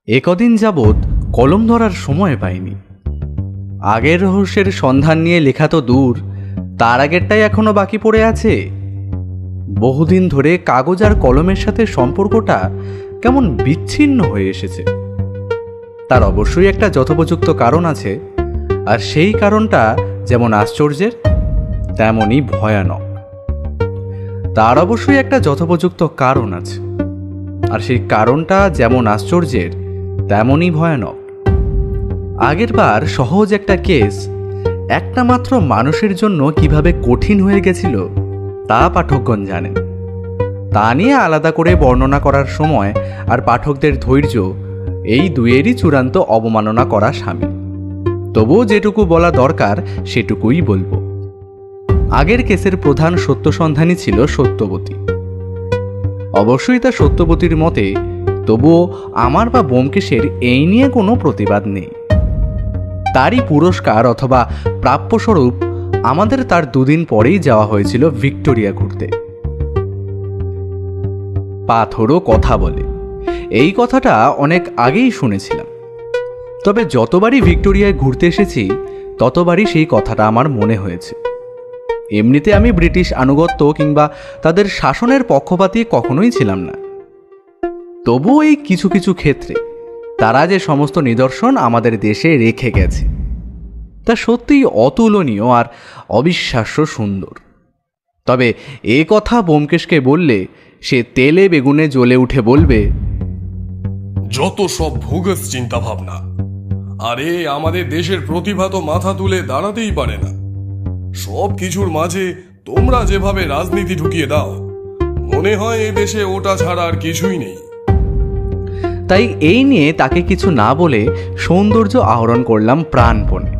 একদিন যাবৎ কলম ধরার সময় পাইনি। আগের রহস্যের সন্ধান নিয়ে লেখা তো দূর, তার আগেরটাই এখনো বাকি পড়ে আছে। বহুদিন ধরে কাগজ আর কলমের সাথে সম্পর্কটা কেমন বিচ্ছিন্ন হয়ে এসেছে। তার অবশ্যই একটা যথোপযুক্ত কারণ আছে, আর সেই কারণটা যেমন আশ্চর্যের তেমনই ভয়ানক। তার অবশ্যই একটা যথোপযুক্ত কারণ আছে, আর সেই কারণটা যেমন আশ্চর্যের তেমনই ভয়ানক। আগের বার সহজ একটা কেস একটা মাত্র মানুষের জন্য কিভাবে কঠিন হয়ে গেছিল তা পাঠকগণ জানেন। তা নিয়ে আলাদা করে বর্ণনা করার সময় আর পাঠকদের ধৈর্য, এই দুয়েরই চূড়ান্ত অবমাননা করা শামিল। তবুও যেটুকু বলা দরকার সেটুকুই বলবো। আগের কেসের প্রধান সত্যসন্ধানী ছিল সত্যবতী। অবশ্যই তা সত্যবতীর মতে, তবুও আমার বা ব্যোমকেশের এই নিয়ে কোনো প্রতিবাদ নেই। তারই পুরস্কার অথবা প্রাপ্যস্বরূপ আমাদের তার দুদিন পরেই যাওয়া হয়েছিল ভিক্টোরিয়া ঘুরতে। পাথরও কথা বলে, এই কথাটা অনেক আগেই শুনেছিলাম। তবে যতবারই ভিক্টোরিয়ায় ঘুরতে এসেছি ততবারই সেই কথাটা আমার মনে হয়েছে। এমনিতে আমি ব্রিটিশ আনুগত্য কিংবা তাদের শাসনের পক্ষপাতী কখনোই ছিলাম না। তবুও এই কিছু কিছু ক্ষেত্রে তারা যে সমস্ত নিদর্শন আমাদের দেশে রেখে গেছে তা সত্যিই অতুলনীয় আর অবিশ্বাস্য সুন্দর। তবে এ কথা ব্যোমকেশকে বললে সে তেলে বেগুনে জ্বলে উঠে বলবে, যত সব ভুগস চিন্তা ভাবনা, আরে আমাদের দেশের প্রতিভা তো মাথা তুলে দাঁড়াতেই পারে না। সব কিছুর মাঝে তোমরা যেভাবে রাজনীতি ঢুকিয়ে দাও, মনে হয় এ দেশে ওটা ছাড়া আর কিছুই নেই। তাই এই নিয়ে তাকে কিছু না বলে সৌন্দর্য আহরণ করলাম প্রাণপণে।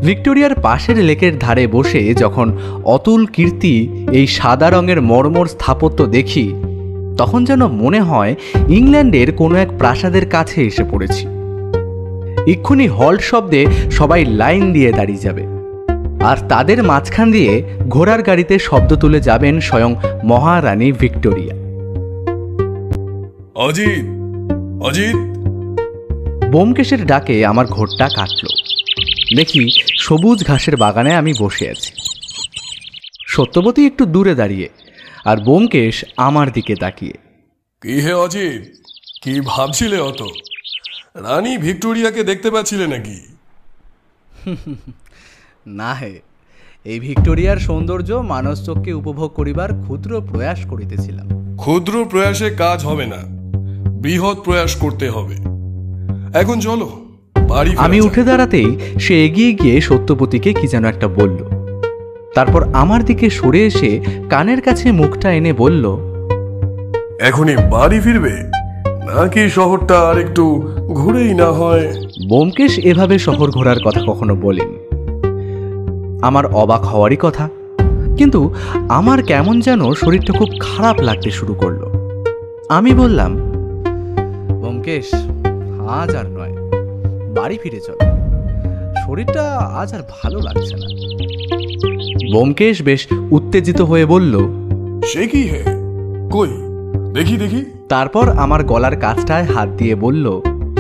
ভিক্টোরিয়ার পাশের লেকের ধারে বসে যখন অতুল কীর্তি এই সাদা রঙের মর্মর স্থাপত্য দেখি, তখন যেন মনে হয় ইংল্যান্ডের কোনো এক প্রাসাদের কাছে এসে পড়েছি। এক্ষুনি হল্ট শব্দে সবাই লাইন দিয়ে দাঁড়িয়ে যাবে, আর তাদের মাঝখান দিয়ে ঘোড়ার গাড়িতে শব্দ তুলে যাবেন স্বয়ং মহারানী ভিক্টোরিয়া। অজিত, অজিত! ব্যোমকেশের ডাকে আমার ঘোরটা কাটল। দেখি সবুজ ঘাসের বাগানে আমি বসে আছি, সত্যবতী একটু দূরে দাঁড়িয়ে, আর ব্যোমকেশ আমার দিকে তাকিয়ে। কি হে অজিত, কি ভাবছিলে অত? রানী ভিক্টোরিয়াকে দেখতে পাচ্ছিলে নাকি? না হে, এই ভিক্টোরিয়ার সৌন্দর্য মানসচক্ষে উপভোগ করিবার ক্ষুদ্র প্রয়াস করিতেছিলাম। ক্ষুদ্র প্রয়াসে কাজ হবে না, বৃহৎ প্রয়াস করতে হবে। এখন চলো বাড়ি। আমি উঠে দাঁড়াতেই সে এগিয়ে গিয়ে সত্যবতীকে কি যেন একটা বলল। তারপর আমার দিকে সরে এসে কানের কাছে মুখটা এনে বলল, এখনই বাড়ি ফিরবে নাকি শহরটা আর একটু ঘুরেই না হয়? ব্যোমকেশ এভাবে শহর ঘোরার কথা কখনো বলেন। আমার অবাক হওয়ারই কথা, কিন্তু আমার কেমন যেন শরীরটা খুব খারাপ লাগতে শুরু করলো। আমি বললাম, ব্যোমকেশ, আজ আর নয়, বাড়ি ফিরে চল, শরীরটা আজ আর ভালো লাগছে না। ব্যোমকেশ বেশ উত্তেজিত হয়ে বলল, সে কি হে, কই দেখি দেখি। তারপর আমার গলার কাছটায় হাত দিয়ে বলল,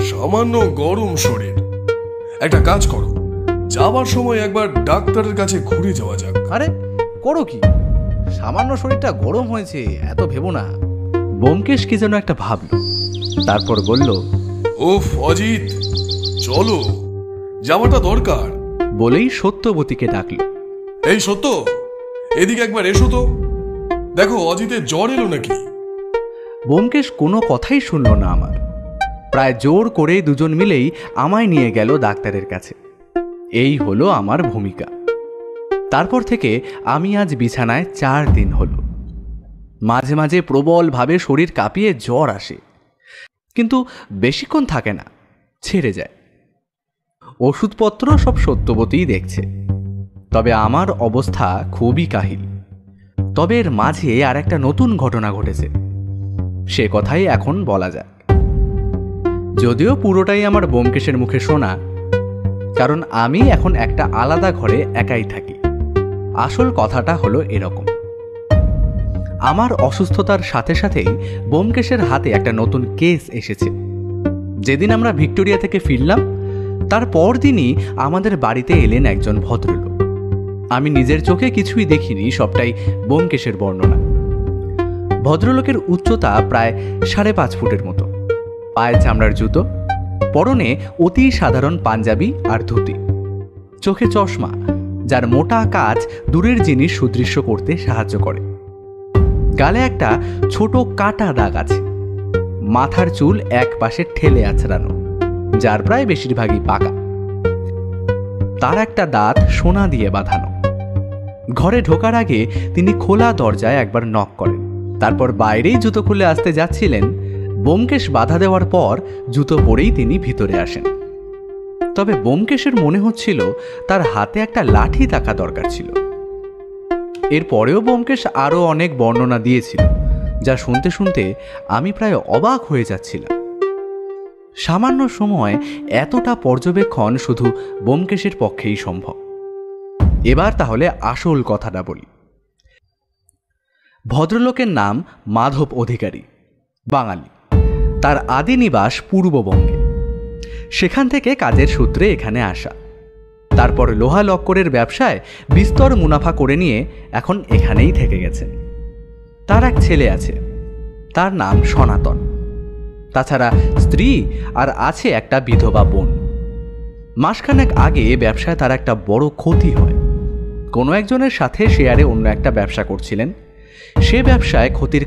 সামান্য গরম শরীর, একটা কাজ করো, যাবার সময় একবার ডাক্তারের কাছে ঘুরে যাওয়া যাক। আরে করো কি, সামান্য শরীরটা গরম হয়েছে এত ভেবো না। ব্যোমকেশ কি যেন একটা ভাবল, তারপর বলল, ওফ অজিত, চলো, যাওয়াটা দরকার। বলেই সত্যবতীকে ডাকল। এই সত্য, এদিকে একবার এসো তো, দেখো অজিতের জ্বর এলো নাকি। ব্যোমকেশ কোনো কথাই শুনল না আমার। প্রায় জোর করে দুজন মিলেই আমায় নিয়ে গেল ডাক্তারের কাছে। এই হলো আমার ভূমিকা। তারপর থেকে আমি আজ বিছানায় 4 দিন হলো। মাঝে মাঝে প্রবলভাবে শরীর কাঁপিয়ে জ্বর আসে, কিন্তু বেশিক্ষণ থাকে না, ছেড়ে যায়। ওষুধপত্র সব সত্যবতীই দেখছে। তবে আমার অবস্থা খুবই কাহিল। তবে এর মাঝে আর একটা নতুন ঘটনা ঘটেছে, সে কথাই এখন বলা যাক। যদিও পুরোটাই আমার ব্যোমকেশের মুখে শোনা, কারণ আমি এখন একটা আলাদা ঘরে একাই থাকি। আসল কথাটা হলো এরকম, আমার অসুস্থতার সাথে সাথেই ব্যোমকেশের হাতে একটা নতুন কেস এসেছে। যেদিন আমরা ভিক্টোরিয়া থেকে ফিরলাম তার পরদিনই আমাদের বাড়িতে এলেন একজন ভদ্রলোক। আমি নিজের চোখে কিছুই দেখিনি, সবটাই ব্যোমকেশের বর্ণনা। ভদ্রলোকের উচ্চতা প্রায় 5.5 ফুটের মতো, পায়ে চামড়ার জুতো, পরনে অতি সাধারণ পাঞ্জাবি আর ধুতি, চোখে চশমা যার মোটা কাচ দূরের জিনিস সুদৃশ্য করতে সাহায্য করে, গালে একটা ছোট কাটা দাগ আছে, মাথার চুল এক পাশে ঠেলে আছড়ানো, যার প্রায় বেশিরভাগই পাকা, তার একটা দাঁত সোনা দিয়ে বাঁধানো। ঘরে ঢোকার আগে তিনি খোলা দরজায় একবার নক করেন, তারপর বাইরেই জুতো খুলে আসতে যাচ্ছিলেন। ব্যোমকেশ বাধা দেওয়ার পর জুতো পরেই তিনি ভিতরে আসেন। তবে ব্যোমকেশের মনে হচ্ছিল তার হাতে একটা লাঠি থাকা দরকার ছিল। এরপরেও ব্যোমকেশ আরও অনেক বর্ণনা দিয়েছিল, যা শুনতে শুনতে আমি প্রায় অবাক হয়ে যাচ্ছিলাম। সামান্য সময় এতটা পর্যবেক্ষণ শুধু ব্যোমকেশের পক্ষেই সম্ভব। এবার তাহলে আসল কথাটা বলি। ভদ্রলোকের নাম মাধব অধিকারী, বাঙালি। তার আদি নিবাস পূর্ববঙ্গে, সেখান থেকে কাজের সূত্রে এখানে আসা। তারপর লোহা লক্করের ব্যবসায় বিস্তর মুনাফা করে নিয়ে এখন এখানেই থেকে গেছেন। তার এক ছেলে আছে, তার নাম সনাতন। তাছাড়া স্ত্রী আর আছে একটা বিধবা বোন। মাসখানেক আগে ব্যবসায় তার একটা বড় ক্ষতি হয়। কোনো একজনের সাথে শেয়ারে অন্য একটা ব্যবসা করছিলেন। সেই ব্যবসায় ক্ষতির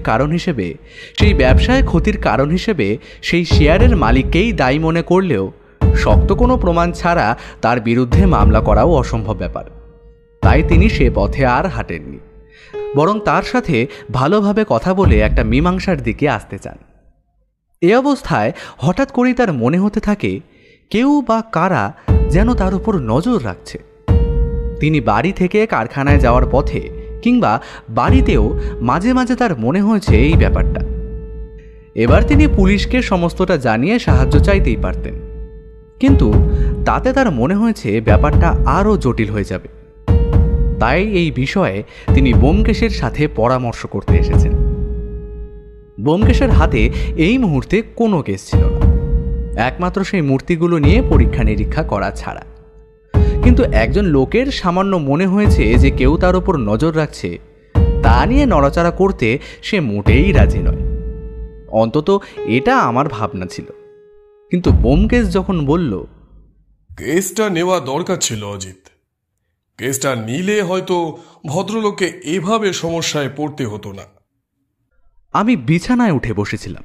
কারণ হিসেবে সেই শেয়ারের মালিককেই দায়ী মনে করলেও শক্ত কোনো প্রমাণ ছাড়া তার বিরুদ্ধে মামলা করাও অসম্ভব ব্যাপার। তাই তিনি সে পথে আর হাঁটেননি, বরং তার সাথে ভালোভাবে কথা বলে একটা মীমাংসার দিকে আসতে চান। এ অবস্থায় হঠাৎ করেই তার মনে হতে থাকে কেউ বা কারা যেন তার উপর নজর রাখছে। তিনি বাড়ি থেকে কারখানায় যাওয়ার পথে কিংবা বাড়িতেও মাঝে মাঝে তার মনে হয়েছে এই ব্যাপারটা। এবার তিনি পুলিশকে সমস্তটা জানিয়ে সাহায্য চাইতেই পারতেন, কিন্তু তাতে তার মনে হয়েছে ব্যাপারটা আরও জটিল হয়ে যাবে। তাই এই বিষয়ে তিনি ব্যোমকেশের সাথে পরামর্শ করতে এসেছেন। ব্যোমকেশের হাতে এই মুহূর্তে কোনো কেস ছিল না, একমাত্র সেই মূর্তিগুলো নিয়ে পরীক্ষা নিরীক্ষা করা ছাড়া। কিন্তু একজন লোকের সামান্য মনে হয়েছে যে কেউ তার উপর নজর রাখছে, তা নিয়ে নড়াচড়া করতে সে মোটেই রাজি নয়। অন্তত এটা আমার ভাবনা ছিল। কিন্তু ব্যোমকেশ যখন বলল, কেসটা নেওয়া দরকার ছিল অজিত, কেসটা নিলে হয়তো ভদ্রলোককে এভাবে সমস্যায় পড়তে হতো না। আমি বিছানায় উঠে বসেছিলাম।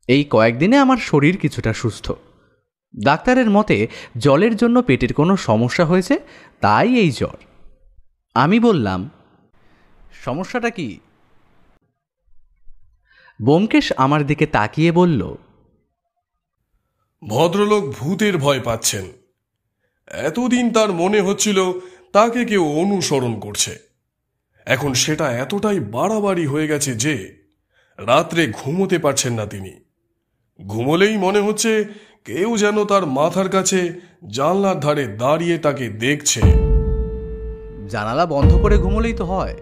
এই কয়েকদিনে আমার শরীর কিছুটা সুস্থ। ডাক্তারের মতে জলের জন্য পেটের কোনো সমস্যা হয়েছে, তাই এই জ্বর। আমি বললাম, সমস্যাটা কি? ব্যোমকেশ আমার দিকে তাকিয়ে বলল, ভদ্রলোক ভূতের ভয় পাচ্ছেন। এতদিন তার মনে হচ্ছিল তাকে কেউ অনুসরণ করছে। এখন সেটা এতটাই বাড়াবাড়ি হয়ে গেছে যে রাত্রে ঘুমোতে পারছেন না তিনি। ঘুমোলেই মনে হচ্ছে কেউ যেন তার মাথার কাছে জানলার ধারে দাঁড়িয়ে তাকে দেখছে। জানালা বন্ধ করে ঘুমোলেই তো হয়,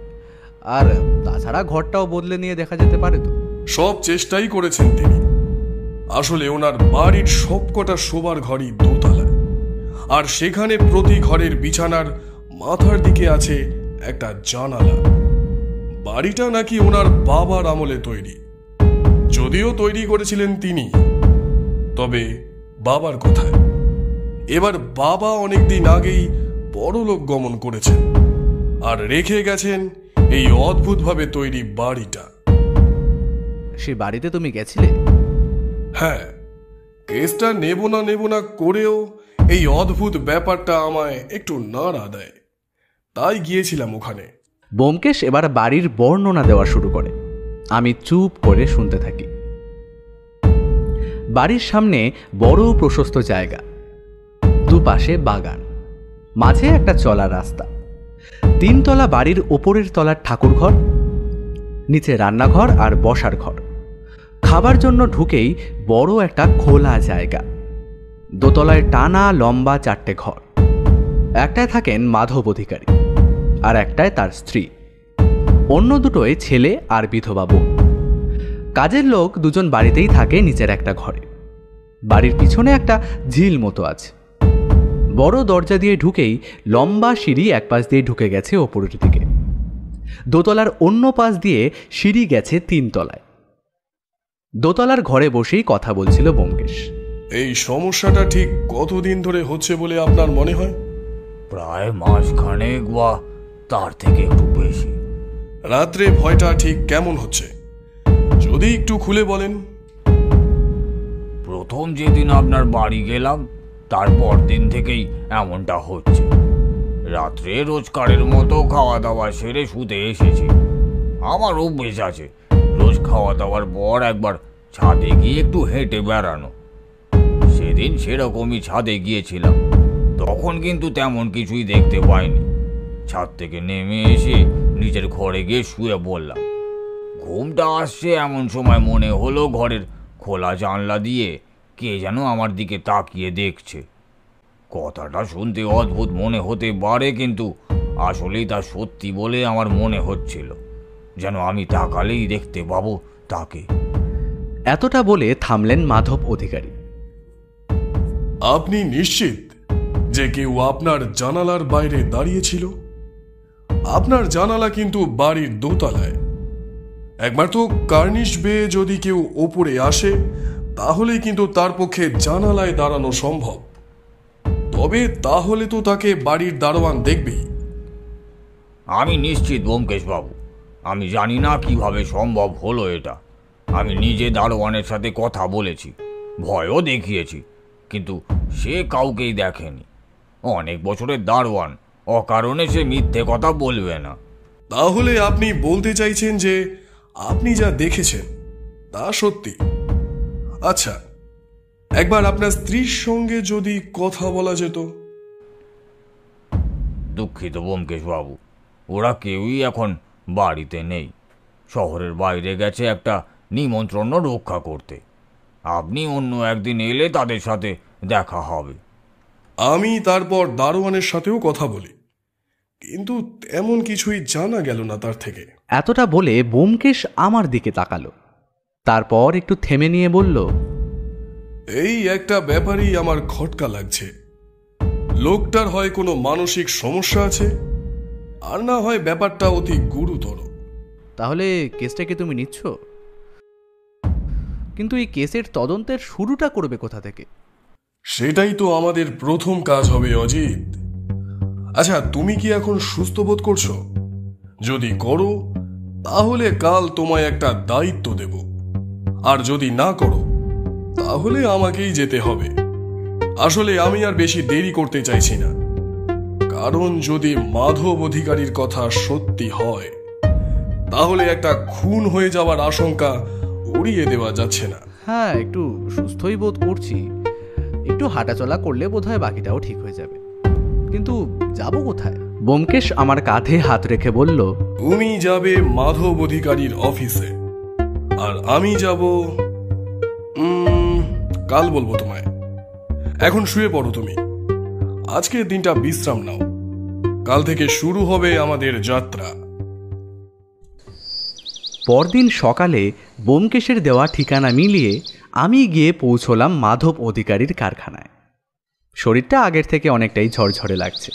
আর তাছাড়া ঘরটাও বদলে নিয়ে দেখা যেতে পারে তো। সব চেষ্টাই করেছেন তিনি। আসলে ওনার বাড়ির সবকটা শোবার ঘরই দোতলায়, আর সেখানে প্রতি ঘরের বিছানার মাথার দিকে আছে একটা জানালা। বাড়িটা নাকি ওনার বাবার আমলে তৈরি, যদিও তৈরি করেছিলেন তিনি। তবে বাবার কোথায়? এবার বাবা অনেকদিন আগেই পরলোক গমন করেছেন আর রেখে গেছেন এই অদ্ভুতভাবে তৈরি বাড়িটা। সে বাড়িতে তুমি গেছিলে? হ্যাঁ, কেসটা নেব না করেও এই অদ্ভুত ব্যাপারটা আমায় একটু নাড়া দেয়, তাই গিয়েছিলাম ওখানে। ব্যোমকেশ এবার বাড়ির বর্ণনা দেওয়া শুরু করে। আমি চুপ করে শুনতে থাকি। বাড়ির সামনে বড় প্রশস্ত জায়গা, দুপাশে বাগান, মাঝে একটা চলার রাস্তা, 3 তলা বাড়ির ওপরের তলার ঠাকুর ঘর, নিচে রান্নাঘর আর বসার ঘর। খাবার জন্য ঢুকেই বড় একটা খোলা জায়গা। দোতলায় টানা লম্বা 4টে ঘর। একটায় থাকেন মাধব অধিকারী, আর একটায় তার স্ত্রী, অন্য দুটোয় ছেলে আর বিধবা বোন। কাজের লোক 2জন বাড়িতেই থাকে নিচের একটা ঘরে। বাড়ির পিছনে একটা ঝিল মতো আছে। বড় দরজা দিয়ে ঢুকেই লম্বা সিঁড়ি এক পাশ দিয়ে ঢুকে গেছে ওপরের দিকে। দোতলার অন্য পাশ দিয়ে সিঁড়ি গেছে 3 তলায়। দোতলার ঘরে বসেই কথা বলছিল ব্যোমকেশ। এই সমস্যাটা ঠিক কতদিন ধরে হচ্ছে বলে আপনার মনে হয়? প্রায় মাসখানেক বা তার থেকে একটু বেশি। রাত্রে ভয়টা ঠিক কেমন হচ্ছে যদি একটু খুলে বলেন। প্রথম যেদিন আপনার বাড়ি গেলাম তারপর দিন থেকেই এমনটা হচ্ছে। রাত্রে রোজকারের মতো খাওয়া দাওয়া সেরে শুতে এসেছি। আমার অভ্যেস আছে রোজ খাওয়া দাওয়ার পর একবার ছাদে গিয়ে একটু হেঁটে বেড়ানো। সেদিন সেরকমই ছাদে গিয়েছিলাম, তখন কিন্তু তেমন কিছুই দেখতে পাইনি। ছাদ থেকে নেমে এসে নিজের ঘরে গিয়ে শুয়ে পড়লাম। ঘুমটা আসছে এমন সময় মনে হলো ঘরের খোলা জানলা দিয়ে কে যেন আমার দিকে তাকিয়ে দেখছে। কথাটা শুনতে অদ্ভুত মনে হতে পারে, কিন্তু আসলেই তা সত্যি বলে আমার মনে হচ্ছিল, যেন আমি তাকালেই দেখতে পাবো তাকে। এতটা বলে থামলেন মাধব অধিকারী। আপনি নিশ্চিত যে কেউ আপনার জানালার বাইরে দাঁড়িয়েছিল? আপনার জানালা কিন্তু বাড়ির দোতলায়। একবার তো কার্নিশ বেয়ে যদি কেউ ওপরে আসে তাহলে কিন্তু তার পক্ষে জানালায় দাঁড়ানো সম্ভব। তবে তাহলে তো তাকে বাড়ির দারোয়ান দেখবেই। আমি নিশ্চিত ব্যোমকেশ বাবু, আমি জানি না কিভাবে সম্ভব হলো এটা। আমি নিজে দারোয়ানের সাথে কথা বলেছি, ভয়ও দেখিয়েছি, কিন্তু সে কাউকেই দেখেনি। অনেক বছরের দারোয়ান, অকারণে সে মিথ্যে কথা বলবে না। তাহলে আপনি বলতে চাইছেন যে আপনি যা দেখেছেন তা সত্যি? আচ্ছা, একবার আপনার স্ত্রীর সঙ্গে যদি কথা বলা যেত। দুঃখিত ব্যোমকেশ বাবু, ওরা কেউই এখন বাড়িতে নেই। শহরের বাইরে গেছে একটা নিমন্ত্রণ রক্ষা করতে। আপনি অন্য একদিন এলে তাদের সাথে দেখা হবে। আমি তারপর দারোয়ানের সাথেও কথা বলি, কিন্তু তেমন কিছুই জানা গেল না তার থেকে। এতটা বলে ব্যোমকেশ আমার দিকে তাকালো, তারপর একটু থেমে নিয়ে বলল, এই একটা ব্যাপারই আমার খটকা লাগছে। লোকটার হয় কোনো মানসিক সমস্যা আছে, আর না হয় ব্যাপারটা অতি গুরুতর। তাহলে কেসটাকে তুমি নিচ্ছ? কিন্তু এই কেসের তদন্তের শুরুটা করবে কোথা থেকে? সেটাই তো আমাদের প্রথম কাজ হবে অজিত। আচ্ছা, তুমি কি এখন সুস্থ বোধ করছো? যদি করো তাহলে কাল তোমায় একটা দায়িত্ব দেব, আর যদি না করো তাহলে আমাকেই যেতে হবে। আসলে আমি আর বেশি দেরি করতে চাইছি না, কারণ যদি মাধব অধিকারীর কথা সত্যি হয় তাহলে একটা খুন হয়ে যাওয়ার আশঙ্কা উড়িয়ে দেওয়া যাচ্ছে না। হ্যাঁ, একটু সুস্থই বোধ করছি। একটু হাঁটাচলা করলে বোধহয় বাকিটাও ঠিক হয়ে যাবে। কিন্তু যাব কোথায়? ব্যোমকেশ আমার কাঁধে হাত রেখে বলল, তুমি যাবে মাধব অধিকারীর অফিসে, আর আমি যাব কাল বলবো তোমায়। এখন শুয়ে পড়ো তুমি, আজকের দিনটা বিশ্রাম নাও। কাল থেকে শুরু হবে আমাদের যাত্রা। পরদিন সকালে ব্যোমকেশের দেওয়া ঠিকানা মিলিয়ে আমি গিয়ে পৌঁছলাম মাধব অধিকারীর কারখানায়। শরীরটা আগের থেকে অনেকটাই ঝরঝরে লাগছে।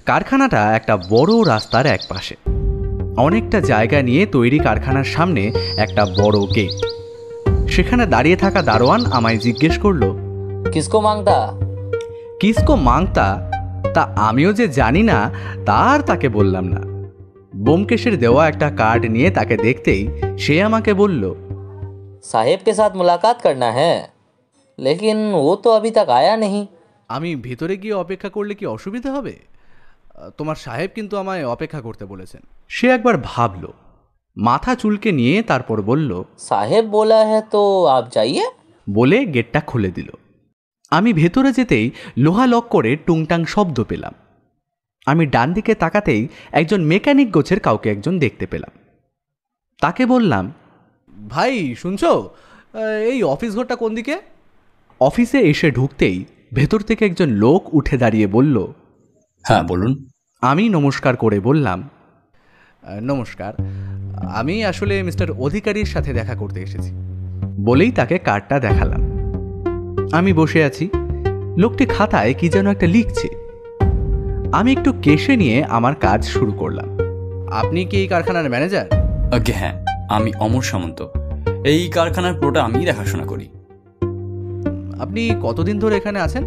কারখানাটা একটা বড় রাস্তার এক পাশে, অনেকটা জায়গা নিয়ে তৈরি। কারখানার সামনে একটা বড় গেট। সেখানে দাঁড়িয়ে থাকা দারোয়ান আমায় জিজ্ঞেস করলো, किसको मांगता? কিসকো মাংতা? তা আমিও যে জানি না তার তাকে বললাম না। ব্যোমকেশের দেওয়া একটা কার্ড নিয়ে তাকে দেখতেই সে আমাকে বলল, साहेब के साथ मुलाकात करना है, लेकिन वो तो अभी तक आया नहीं। আমি ভিতরে গিয়ে অপেক্ষা করলে কি অসুবিধা হবে? তোমার সাহেব কিন্তু আমায় অপেক্ষা করতে বলেছেন। সে একবার ভাবল, মাথা চুলকে নিয়ে তারপর বলল, साहेब बोला है तो आप जाइए। বলে গেটটা খুলে দিল। আমি ভেতরে যেতেই লোহা লক করে টুংটাং শব্দ পেলাম। আমি ডান দিকে তাকাতেই একজন মেকানিক গোছের কাউকে একজন দেখতে পেলাম। তাকে বললাম, ভাই শুনছো, এই অফিস ঘরটা কোন দিকে? অফিসে এসে ঢুকতেই ভেতর থেকে একজন লোক উঠে দাঁড়িয়ে বলল, হ্যাঁ বলুন। আমি নমস্কার করে বললাম, নমস্কার, আমি আসলে মিস্টার অধিকারীর সাথে দেখা করতে এসেছি। বলেই তাকে কার্ডটা দেখালাম। আমি বসে আছি, লোকটি খাতায় কি যেন একটা লিখছে। আমি একটু কেশে নিয়ে আমার কাজ শুরু করলাম। আপনি কি এই কারখানার ম্যানেজার? আগে হ্যাঁ, আমি অমর সামন্ত। এই কারখানার পুরোটা আমিই দেখাশোনা করি। আপনি কতদিন ধরে এখানে আছেন?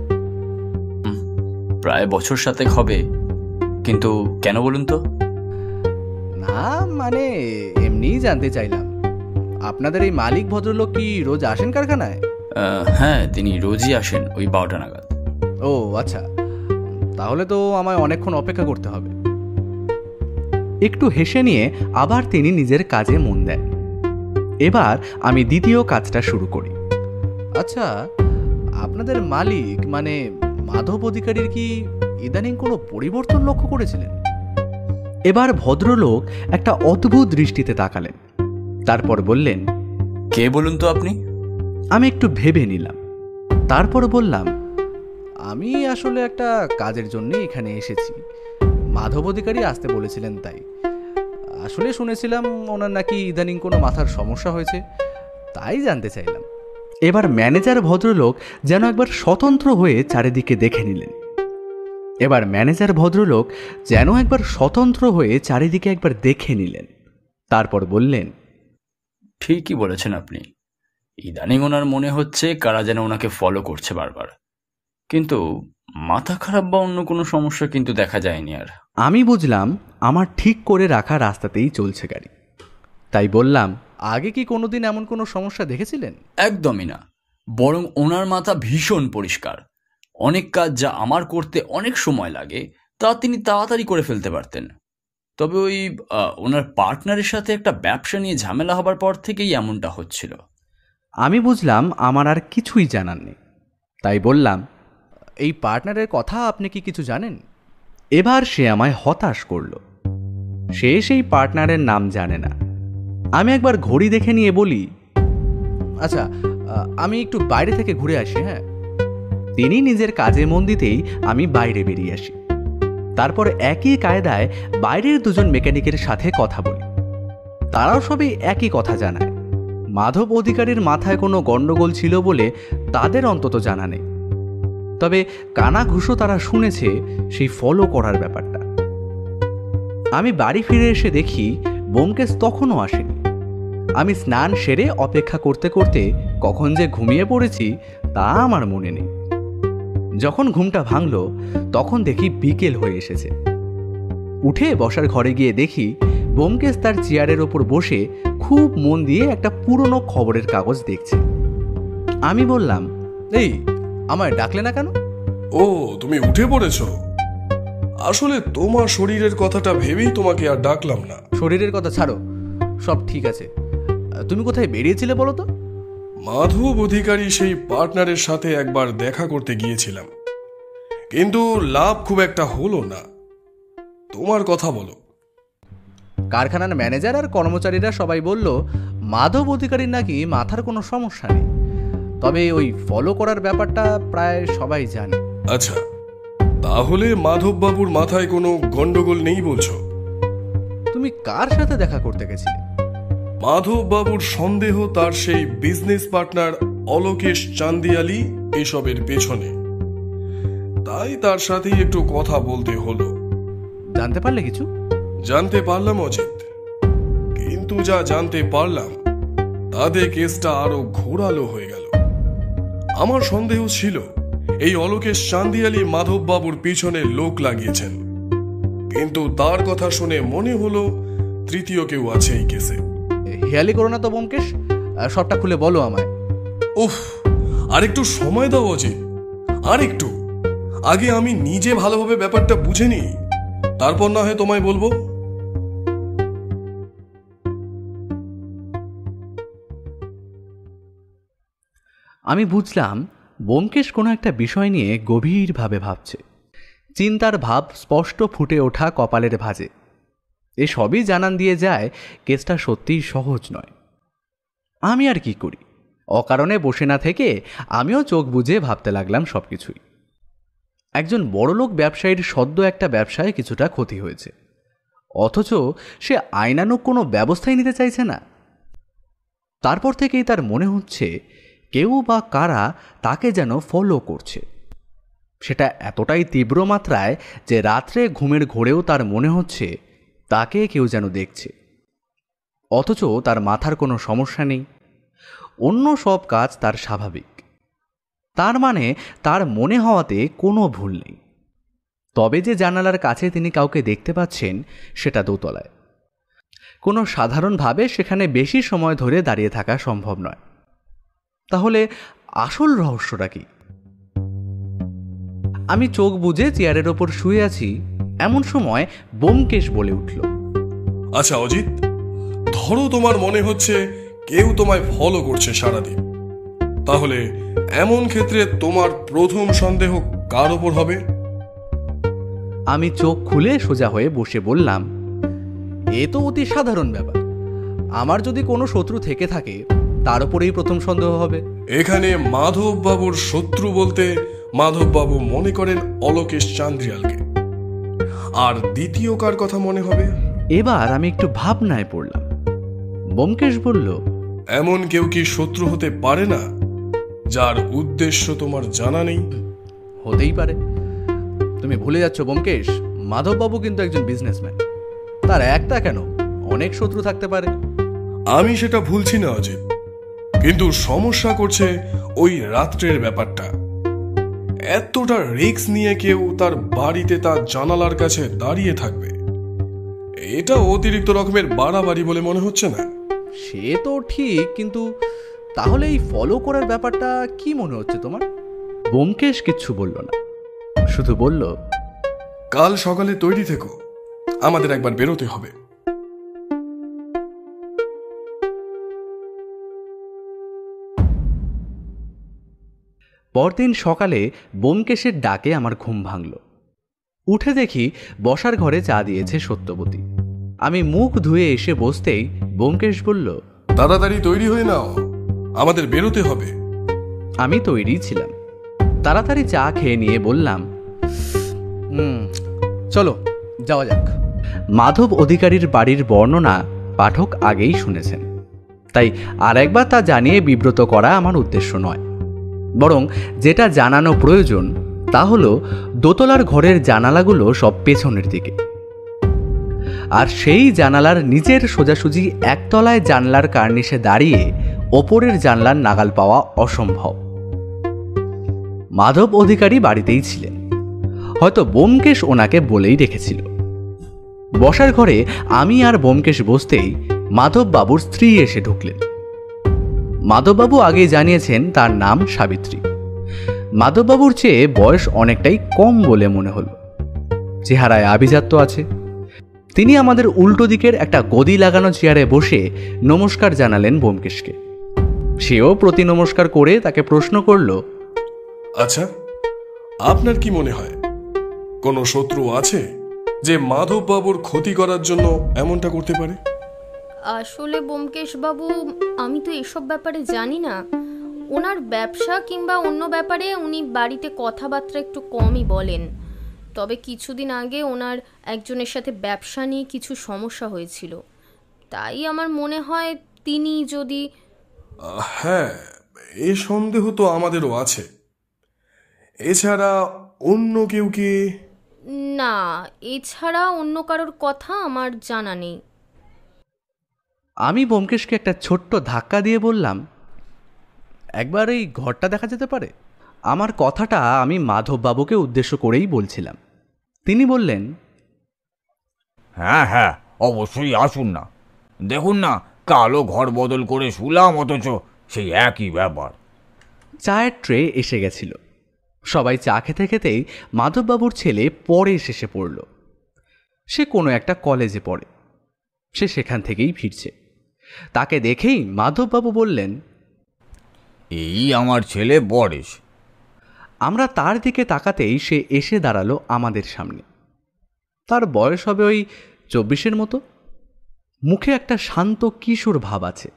প্রায় বছর 7 হবে। কিন্তু কেন বলুন তো? না মানে এমনিই জানতে চাইলাম। আপনাদের এই মালিক ভদ্রলোক কি রোজ আসেন কারখানায়? হ্যাঁ, তিনি রোজই আসেন ওই 12টা নাগাদ। ও আচ্ছা, তাহলে তো আমায় অনেকক্ষণ অপেক্ষা করতে হবে। একটু হেসে নিয়ে আবার তিনি নিজের কাজে মন দেন। এবার আমি দ্বিতীয় কাজটা শুরু করি। আচ্ছা, আপনাদের মালিক মানে মাধব অধিকারীর কি ইদানিং কোনো পরিবর্তন লক্ষ্য করেছিলেন? এবার ভদ্রলোক একটা অদ্ভুত দৃষ্টিতে তাকালেন, তারপর বললেন, কে বলুন তো আপনি? আমি একটু ভেবে নিলাম, তারপর বললাম, আমি আসলে একটা কাজের জন্য এখানে এসেছি। মাধব অধিকারী আসতে বলেছিলেন, তাই আসলে শুনেছিলাম ওনার নাকি ইদানিং কোনো মাথার সমস্যা হয়েছে, তাই জানতে চাইলাম। এবার ম্যানেজার ভদ্রলোক যেন একবার স্বতন্ত্র হয়ে চারিদিকে দেখে নিলেন। একবার দেখে নিলেন, তারপর বললেন, ঠিকই বলেছেন আপনি। ইদানিং ওনার মনে হচ্ছে কারা যেন ওনাকে ফলো করছে বারবার, কিন্তু মাথা খারাপ বা অন্য কোনো সমস্যা কিন্তু দেখা যায়নি আর। আমি বুঝলাম আমার ঠিক করে রাখা রাস্তাতেই চলছে গাড়ি, তাই বললাম, আগে কি কোনোদিন এমন কোনো সমস্যা দেখেছিলেন? একদমই না, বরং ওনার মাথা ভীষণ পরিষ্কার। অনেক কাজ যা আমার করতে অনেক সময় লাগে তা তিনি তাড়াতাড়ি করে ফেলতে পারতেন। তবে ওই ওনার পার্টনারের সাথে একটা ব্যবসা নিয়ে ঝামেলা হবার পর থেকেই এমনটা হচ্ছিল। আমি বুঝলাম আমার আর কিছুই জানার নেই, তাই বললাম, এই পার্টনারের কথা আপনি কি কিছু জানেন? এবার সে আমায় হতাশ করল। সে সেই পার্টনারের নাম জানে না। আমি একবার ঘড়ি দেখে নিয়ে বলি, আচ্ছা আমি একটু বাইরে থেকে ঘুরে আসি। হ্যাঁ। তিনি নিজের কাজে মন দিতেই আমি বাইরে বেরিয়ে আসি। তারপর একই কায়দায় বাইরের দুজন মেকানিকের সাথে কথা বলি। তারাও সবই একই কথা জানায়, মাধব অধিকারীর মাথায় কোনো গণ্ডগোল ছিল বলে তাদের অন্তত জানা নেই। তবে কানাঘুষো তারা শুনেছে সেই ফলো করার ব্যাপারটা। আমি বাড়ি ফিরে এসে দেখি ব্যোমকেশ তখনও আসেনি। আমি স্নান সেরে অপেক্ষা করতে করতে কখন যে ঘুমিয়ে পড়েছি তা আমার মনে নেই। যখন ঘুমটা ভাঙল তখন দেখি বিকেল হয়ে এসেছে। উঠে বসার ঘরে গিয়ে দেখি ব্যোমকেশ তার চেয়ারের ওপর বসে খুব মন দিয়ে একটা পুরনো খবরের কাগজ দেখছে। আমি বললাম, এই আমায় ডাকলে না কেন? ও, তুমি উঠে পড়েছো? আসলে তোমার শরীরের কথাটা ভেবেই তোমাকে আর ডাকলাম না। শরীরের কথা ছাড়ো, সব ঠিক আছে। তুমি কোথায় বেরিয়েছিলে বলো তো? মাধব অধিকারী সেই পার্টনারের সাথে একবার দেখা করতে গিয়েছিলাম, কিন্তু লাভ খুব একটা হলো না। তোমার কথা বলো। কারখানার ম্যানেজার আর কর্মচারীরা সবাই বলল মাধব অধিকারীর নাকি মাথার কোনো সমস্যা নেই, তবে ওই ফলো করার ব্যাপারটা প্রায় সবাই জানে। আচ্ছা, তাহলে মাধব বাবুর মাথায় কোনো গন্ডগোল নেই বলছো? তুমি কার সাথে দেখা করতে গেছিলে? মাধব বাবুর সন্দেহ তার সেই বিজনেস পার্টনার অলোকেশ চান্দিয়ালি এসবের পেছনে, তাই তার সাথেই একটু কথা বলতে হলো। জানতে পারলে কিছু? জানতে পারলাম অজিত, কিন্তু যা জানতে পারলাম তাতে কেসটা আরো ঘোরালো হয়ে গেল। আমার সন্দেহ ছিল এই অলোকেশ চান্দিয়ালি মাধব বাবুর পিছনে লোক লাগিয়েছেন, কিন্তু তার কথা শুনে মনে হলো তৃতীয় কেউ আছে এই কেসে। হেয়ালি করো না তো ব্যোমকেশ, সবটা খুলে বলো আমায়। উফ, আরেকটু সময় দাও অজিত, আরেকটু। আগে আমি নিজে ভালোভাবে ব্যাপারটা বুঝে নিই, তারপর না হয় তোমায় বলবো। আমি বুঝলাম ব্যোমকেশ কোনো একটা বিষয় নিয়ে গভীরভাবে ভাবছে। চিন্তার ভাব স্পষ্ট ফুটে ওঠা কপালের ভাঁজে। এসবই জানান দিয়ে যায় কেসটা সত্যিই সহজ নয়। আমি আর কি করি, অকারণে বসে না থেকে আমিও চোখ বুজে ভাবতে লাগলাম সবকিছুই। একজন বড়লোক ব্যবসায়ীর সদ্য একটা ব্যবসায় কিছুটা ক্ষতি হয়েছে, অথচ সে আইনানুগ কোনো ব্যবস্থাই নিতে চাইছে না। তারপর থেকেই তার মনে হচ্ছে কেউ বা কারা তাকে যেন ফলো করছে। সেটা এতটাই তীব্র মাত্রায় যে রাত্রে ঘুমের ঘোরেও তার মনে হচ্ছে তাকে কেউ যেন দেখছে, অথচ তার মাথার কোনো সমস্যা নেই, অন্য সব কাজ তার স্বাভাবিক। তার মানে তার মনে হওয়াতে কোনো ভুল নেই। তবে যে জানালার কাছে তিনি কাউকে দেখতে পাচ্ছেন সেটা দোতলায়। কোনো সাধারণভাবে সেখানে বেশি সময় ধরে দাঁড়িয়ে থাকা সম্ভব নয়। তাহলে আসল রহস্যটা কি? আমি চোখ বুজে চেয়ারের ওপর শুয়ে আছি, এমন সময় ব্যোমকেশ বলে উঠল, আচ্ছা অজিত, ধরো তোমার মনে হচ্ছে কেউ তোমায় ফলো করছে সারাদিন, তাহলে এমন ক্ষেত্রে তোমার প্রথম সন্দেহ কার ওপর হবে? আমি চোখ খুলে সোজা হয়ে বসে বললাম, এ তো অতি সাধারণ ব্যাপার। আমার যদি কোনো শত্রু থেকে থাকে তার উপরেই প্রথম সন্দেহ হবে। এখানে মাধববাবুর শত্রু বলতে মাধববাবু মনে করেন অলোকেশ চান্দ্রিয়ালকে। আর দ্বিতীয় কার কথা মনে হবে? এবার আমি একটু ভাবনায় পড়লাম। ব্যোমকেশ বলল, এমন কেউ কি শত্রু হতে পারে না যার উদ্দেশ্য তোমার জানা নেই? হতেই পারে। তুমি ভুলে যাচ্ছ ব্যোমকেশ, মাধববাবু কিন্তু একজন বিজনেসম্যান। তার একটা কেন, অনেক শত্রু থাকতে পারে। আমি সেটা ভুলছি না অজিত, কিন্তু সমস্যা করছে ওই রাত্রের ব্যাপারটা। এতটা রিস্ক নিয়ে কেউ তার বাড়িতে তার জানালার কাছে দাঁড়িয়ে থাকবে, এটা অতিরিক্ত রকমের বাড়াবাড়ি বলে মনে হচ্ছে না? সে তো ঠিক, কিন্তু তাহলে এই ফলো করার ব্যাপারটা কি মনে হচ্ছে তোমার? ব্যোমকেশ কিচ্ছু বলল না, শুধু বলল, কাল সকালে তৈরি থেকো, আমাদের একবার বেরোতে হবে। পরদিন সকালে ব্যোমকেশের ডাকে আমার ঘুম ভাঙল। উঠে দেখি বসার ঘরে চা দিয়েছে সত্যবতী। আমি মুখ ধুয়ে এসে বসতেই ব্যোমকেশ বলল, তাড়াতাড়ি তৈরি হয়ে নাও, আমাদের বেরোতে হবে। আমি তৈরি ছিলাম। তাড়াতাড়ি চা খেয়ে নিয়ে বললাম, চলো যাওয়া যাক। মাধব অধিকারীর বাড়ির বর্ণনা পাঠক আগেই শুনেছেন, তাই আর একবার তা জানিয়ে বিব্রত করা আমার উদ্দেশ্য নয়। বরং যেটা জানানো প্রয়োজন তা হলো দোতলার ঘরের জানালাগুলো সব পেছনের দিকে, আর সেই জানালার নিচের সোজাসুজি একতলায় জানলার কার্নিশে দাঁড়িয়ে ওপরের জানলার নাগাল পাওয়া অসম্ভব। মাধব অধিকারী বাড়িতেই ছিলেন, হয়তো ব্যোমকেশ ওনাকে বলেই রেখেছিল। বসার ঘরে আমি আর ব্যোমকেশ বসতেই মাধববাবুর স্ত্রী এসে ঢুকলেন। মাধববাবু আগেই জানিয়েছেন তার নাম সাবিত্রী। মাধববাবুর চেয়ে বয়স অনেকটাই কম বলে মনে হলো। চেহারায় আভিজাত্য আছে। তিনি আমাদের উল্টো দিকের একটা গদি লাগানো চেয়ারে বসে নমস্কার জানালেন ব্যোমকেশকে। সেও প্রতি নমস্কার করে তাকে প্রশ্ন করল, আচ্ছা, আপনার কি মনে হয় কোনো শত্রু আছে যে মাধববাবুর ক্ষতি করার জন্য এমনটা করতে পারে? আসলে ব্যোমকেশ বাবু, আমি তো এসব ব্যাপারে জানি না। ওনার ব্যবসা কিংবা অন্য ব্যাপারে উনি বাড়িতে কথাবার্তা একটু কমই বলেন। তবে কিছুদিন আগে ওনার একজনের সাথে ব্যবসা নিয়ে কিছু সমস্যা হয়েছিল, তাই আমার মনে হয় তিনি যদি... হ্যাঁ, এ সন্দেহ তো আমাদেরও আছে। এছাড়া অন্য কেউ কি? না, এছাড়া অন্য কারোর কথা আমার জানা নেই। আমি ব্যোমকেশকে একটা ছোট্ট ধাক্কা দিয়ে বললাম, একবার এই ঘরটা দেখা যেতে পারে? আমার কথাটা আমি মাধববাবুকে উদ্দেশ্য করেই বলছিলাম। তিনি বললেন, হ্যাঁ হ্যাঁ, অবশ্যই আসুন না। দেখুন না, কালো ঘর বদল করে শুলাম, অথচ সেই একই ব্যাপার। চায়ের ট্রে এসে গেছিল। সবাই চা খেতে খেতেই মাধববাবুর ছেলে পরে শেষে পড়ল। সে কোনো একটা কলেজে পড়ে, সে সেখান থেকেই ফিরছে। তাকে দেখেই মাধববাবু বললেন, এই আমার ছেলে বরেশ। আমরা তার দিকে তাকাতেই সে এসে দাঁড়ালো আমাদের সামনে। তার বয়স হবে ওই 24-এর মতো। মুখে একটা শান্ত কিশোর ভাব আছে।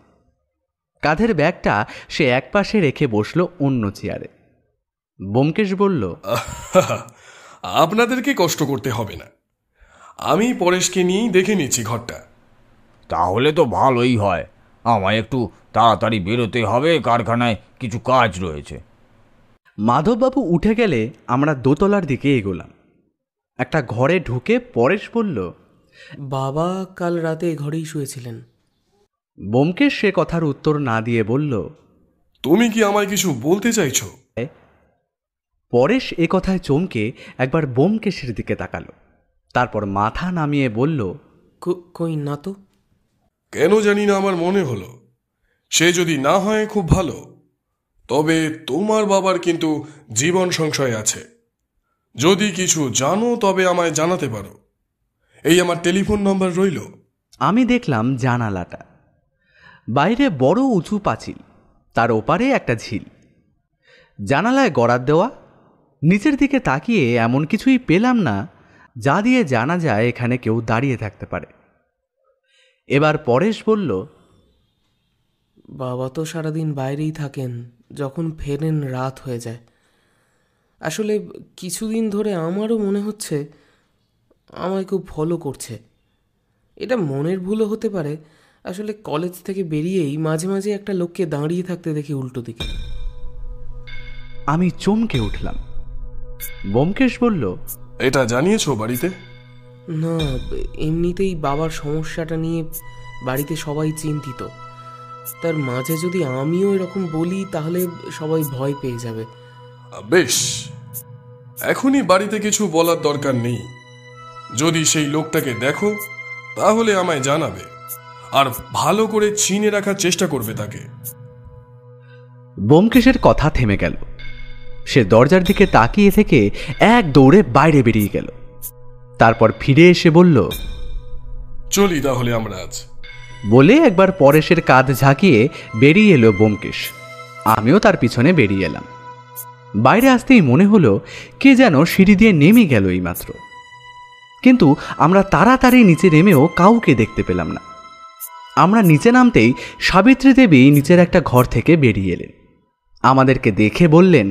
কাঁধের ব্যাগটা সে একপাশে রেখে বসলো অন্য চেয়ারে। ব্যোমকেশ বলল, আপনাদেরকে কষ্ট করতে হবে না, আমি পরেশকে নিয়েই দেখে নিচ্ছি ঘরটা। তাহলে তো ভালোই হয়, আমায় একটু তাড়াতাড়ি বেরোতে হবে, কারখানায় কিছু কাজ রয়েছে। মাধববাবু উঠে গেলে আমরা দোতলার দিকে এগোলাম। একটা ঘরে ঢুকে পরেশ বলল, বাবা কাল রাতে এ ঘরেই শুয়েছিলেন। ব্যোমকেশ সে কথার উত্তর না দিয়ে বলল, তুমি কি আমায় কিছু বলতে চাইছো? পরেশ এ কথায় চমকে একবার ব্যোমকেশের দিকে তাকালো, তারপর মাথা নামিয়ে বলল, কই না তো। কেন জানি না, আমার মনে হলো সে যদি না হয় খুব ভালো, তবে তোমার বাবার কিন্তু জীবন সংশয় আছে। যদি কিছু জানো তবে আমায় জানাতে পারো। এই আমার টেলিফোন নম্বর রইল। আমি দেখলাম জানালাটা, বাইরে বড় উঁচু পাঁচিল, তার ওপারে একটা ঝিল, জানালায় গড়াত দেওয়া। নিচের দিকে তাকিয়ে এমন কিছুই পেলাম না যা দিয়ে জানা যায় এখানে কেউ দাঁড়িয়ে থাকতে পারে। এবার পরেশ বলল, বাবা তো সারাদিন বাইরেই থাকেন, যখন ফেরেন রাত হয়ে যায়। আসলে কিছুদিন ধরে আমারও মনে হচ্ছে আমায় খুব ফলো করছে। এটা মনের ভুলও হতে পারে। আসলে কলেজ থেকে বেরিয়েই মাঝে মাঝে একটা লোককে দাঁড়িয়ে থাকতে দেখি উল্টো দিকে। আমি চমকে উঠলাম। ব্যোমকেশ বলল, এটা জানিয়েছো বাড়িতে? না, এমনিতেই বাবার সমস্যাটা নিয়ে বাড়িতে সবাই চিন্তিত। তার মাঝে যদি আমিও এরকম বলি তাহলে সবাই ভয় পেয়ে যাবে। বেশ, এখনই বাড়িতে কিছু বলার দরকার নেই। যদি সেই লোকটাকে দেখো তাহলে আমায় জানাবে, আর ভালো করে চিনে রাখার চেষ্টা করবে তাকে। ব্যোমকেশের কথা থেমে গেল। সে দরজার দিকে তাকিয়ে থেকে এক দৌড়ে বাইরে বেরিয়ে গেল। তারপর ফিরে এসে বলল, চলি তাহলে আমরা আজ। বলে একবার পরেশের কাঁধ ঝাঁকিয়ে বেরিয়ে এলো ব্যোমকেশ। আমিও তার পিছনে বেরিয়ে এলাম। বাইরে আসতেই মনে হলো কে যেন সিঁড়ি দিয়ে নেমে গেল এইমাত্র, কিন্তু আমরা তাড়াতাড়ি নিচে নেমেও কাউকে দেখতে পেলাম না। আমরা নিচে নামতেই সাবিত্রী দেবী নিচের একটা ঘর থেকে বেরিয়ে এলেন। আমাদেরকে দেখে বললেন,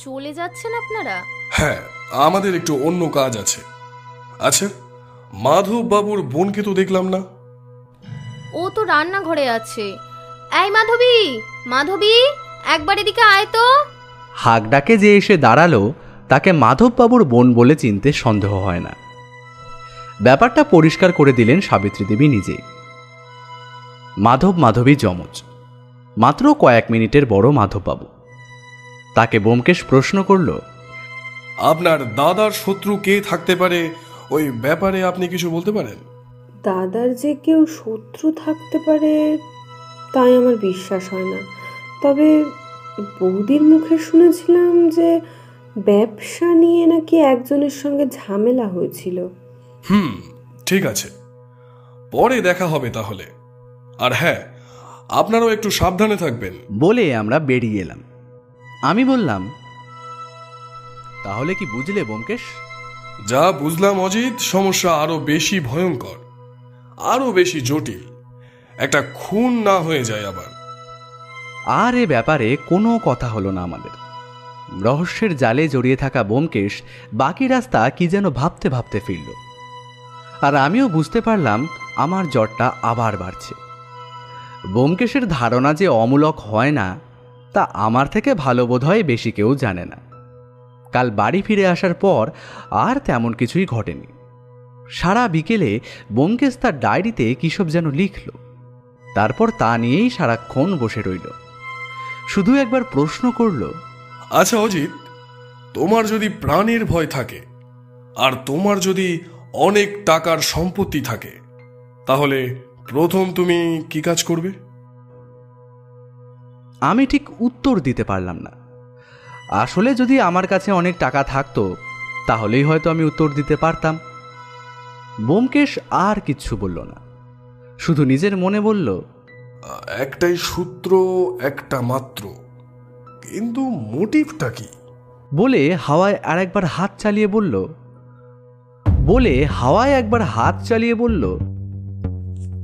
চলে যাচ্ছেন আপনারা? হ্যাঁ, আমাদের একটু অন্য কাজ আছে। আচ্ছা, মাধব বাবুর বোনকে তো দেখলাম না। ও তো রান্নাঘরে আছে। এই মাধবী, মাধবী, একবার এদিকে আয় তো। হাক ডাকে যে এসে দাঁড়ালো তাকে মাধববাবুর বোন বলে চিনতে সন্দেহ হয় না। ব্যাপারটা পরিষ্কার করে দিলেন সাবিত্রী দেবী নিজেই। মাধব মাধবী যমজ, মাত্র কয়েক মিনিটের বড় মাধববাবু। তাকে ব্যোমকেশ প্রশ্ন করল, আপনার দাদার শত্রু কে থাকতে পারে, ওই ব্যাপারে আপনি কিছু বলতে পারেন? দাদার যে কেউ শত্রু থাকতে পারে তাই আমার বিশ্বাস হয় না। তবে বৌদির মুখে শুনেছিলাম যে ব্যবসা নিয়ে নাকি একজনের সঙ্গে ঝামেলা হয়েছিল। ঠিক আছে, পরে দেখা হবে তাহলে। আর হ্যাঁ, আপনারাও একটু সাবধানে থাকবেন। বলে আমরা বেরিয়ে এলাম। আমি বললাম, তাহলে কি বুঝলে ব্যোমকেশ? যা বুঝলাম অজিত, সমস্যা আরো বেশি ভয়ঙ্কর, আরো বেশি জটিল। একটা খুন না হয়ে যায় আবার। আর এ ব্যাপারে কোনো কথা হলো না আমাদের। রহস্যের জালে জড়িয়ে থাকা ব্যোমকেশ বাকি রাস্তা কি যেন ভাবতে ভাবতে ফিরল। আর আমিও বুঝতে পারলাম আমার জ্বরটা আবার বাড়ছে। ব্যোমকেশের ধারণা যে অমূলক হয় না তা আমার থেকে ভালো বোধ হয় বেশি কেউ জানে না। কাল বাড়ি ফিরে আসার পর আর তেমন কিছুই ঘটেনি। সারা বিকেলে ব্যোমকেশ তার ডায়েরিতে কিসব যেন লিখল, তারপর তা নিয়েই সারাক্ষণ বসে রইল। শুধু একবার প্রশ্ন করল, আচ্ছা অজিত, তোমার যদি প্রাণের ভয় থাকে আর তোমার যদি অনেক টাকার সম্পত্তি থাকে, তাহলে প্রথম তুমি কি কাজ করবে? আমি ঠিক উত্তর দিতে পারলাম না। আসলে যদি আমার কাছে অনেক টাকা থাকতো তাহলেই হয়তো আমি উত্তর দিতে পারতাম। ব্যোমকেশ আর কিচ্ছু বলল না, শুধু নিজের মনে বলল, একটাই সূত্র, একটা মাত্র, কিন্তু মোটিভটা কি? বলে হাওয়ায় একবার হাত চালিয়ে বলল,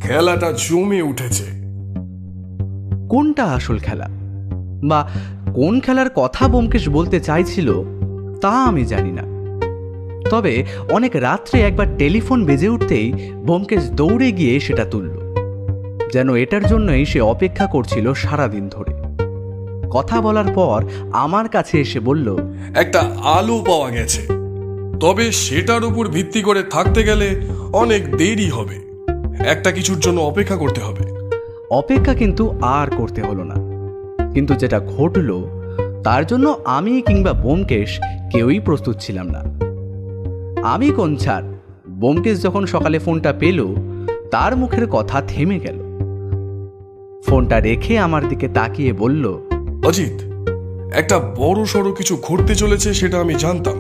খেলাটা জমে উঠেছে। কোনটা আসল খেলা বা কোন খেলার কথা ব্যোমকেশ বলতে চাইছিল তা আমি জানি না। তবে অনেক রাত্রে একবার টেলিফোন বেজে উঠতেই ব্যোমকেশ দৌড়ে গিয়ে সেটা তুলল। যেন এটার জন্যই সে অপেক্ষা করছিল সারাদিন ধরে। কথা বলার পর আমার কাছে এসে বলল, একটা আলো পাওয়া গেছে, তবে সেটার উপর ভিত্তি করে থাকতে গেলে অনেক দেরি হবে। একটা কিছুর জন্য অপেক্ষা করতে হবে। অপেক্ষা কিন্তু আর করতে হলো না, কিন্তু যেটা ঘটল তার জন্য আমি কিংবা ব্যোমকেশ কেউই প্রস্তুত ছিলাম না। আমি কোন ছাড়, ব্যোমকেশ যখন সকালে ফোনটা পেল তার মুখের কথা থেমে গেল। ফোনটা রেখে আমার দিকে তাকিয়ে বলল, অজিত, একটা বড় সড়ো কিছু ঘটতে চলেছে সেটা আমি জানতাম,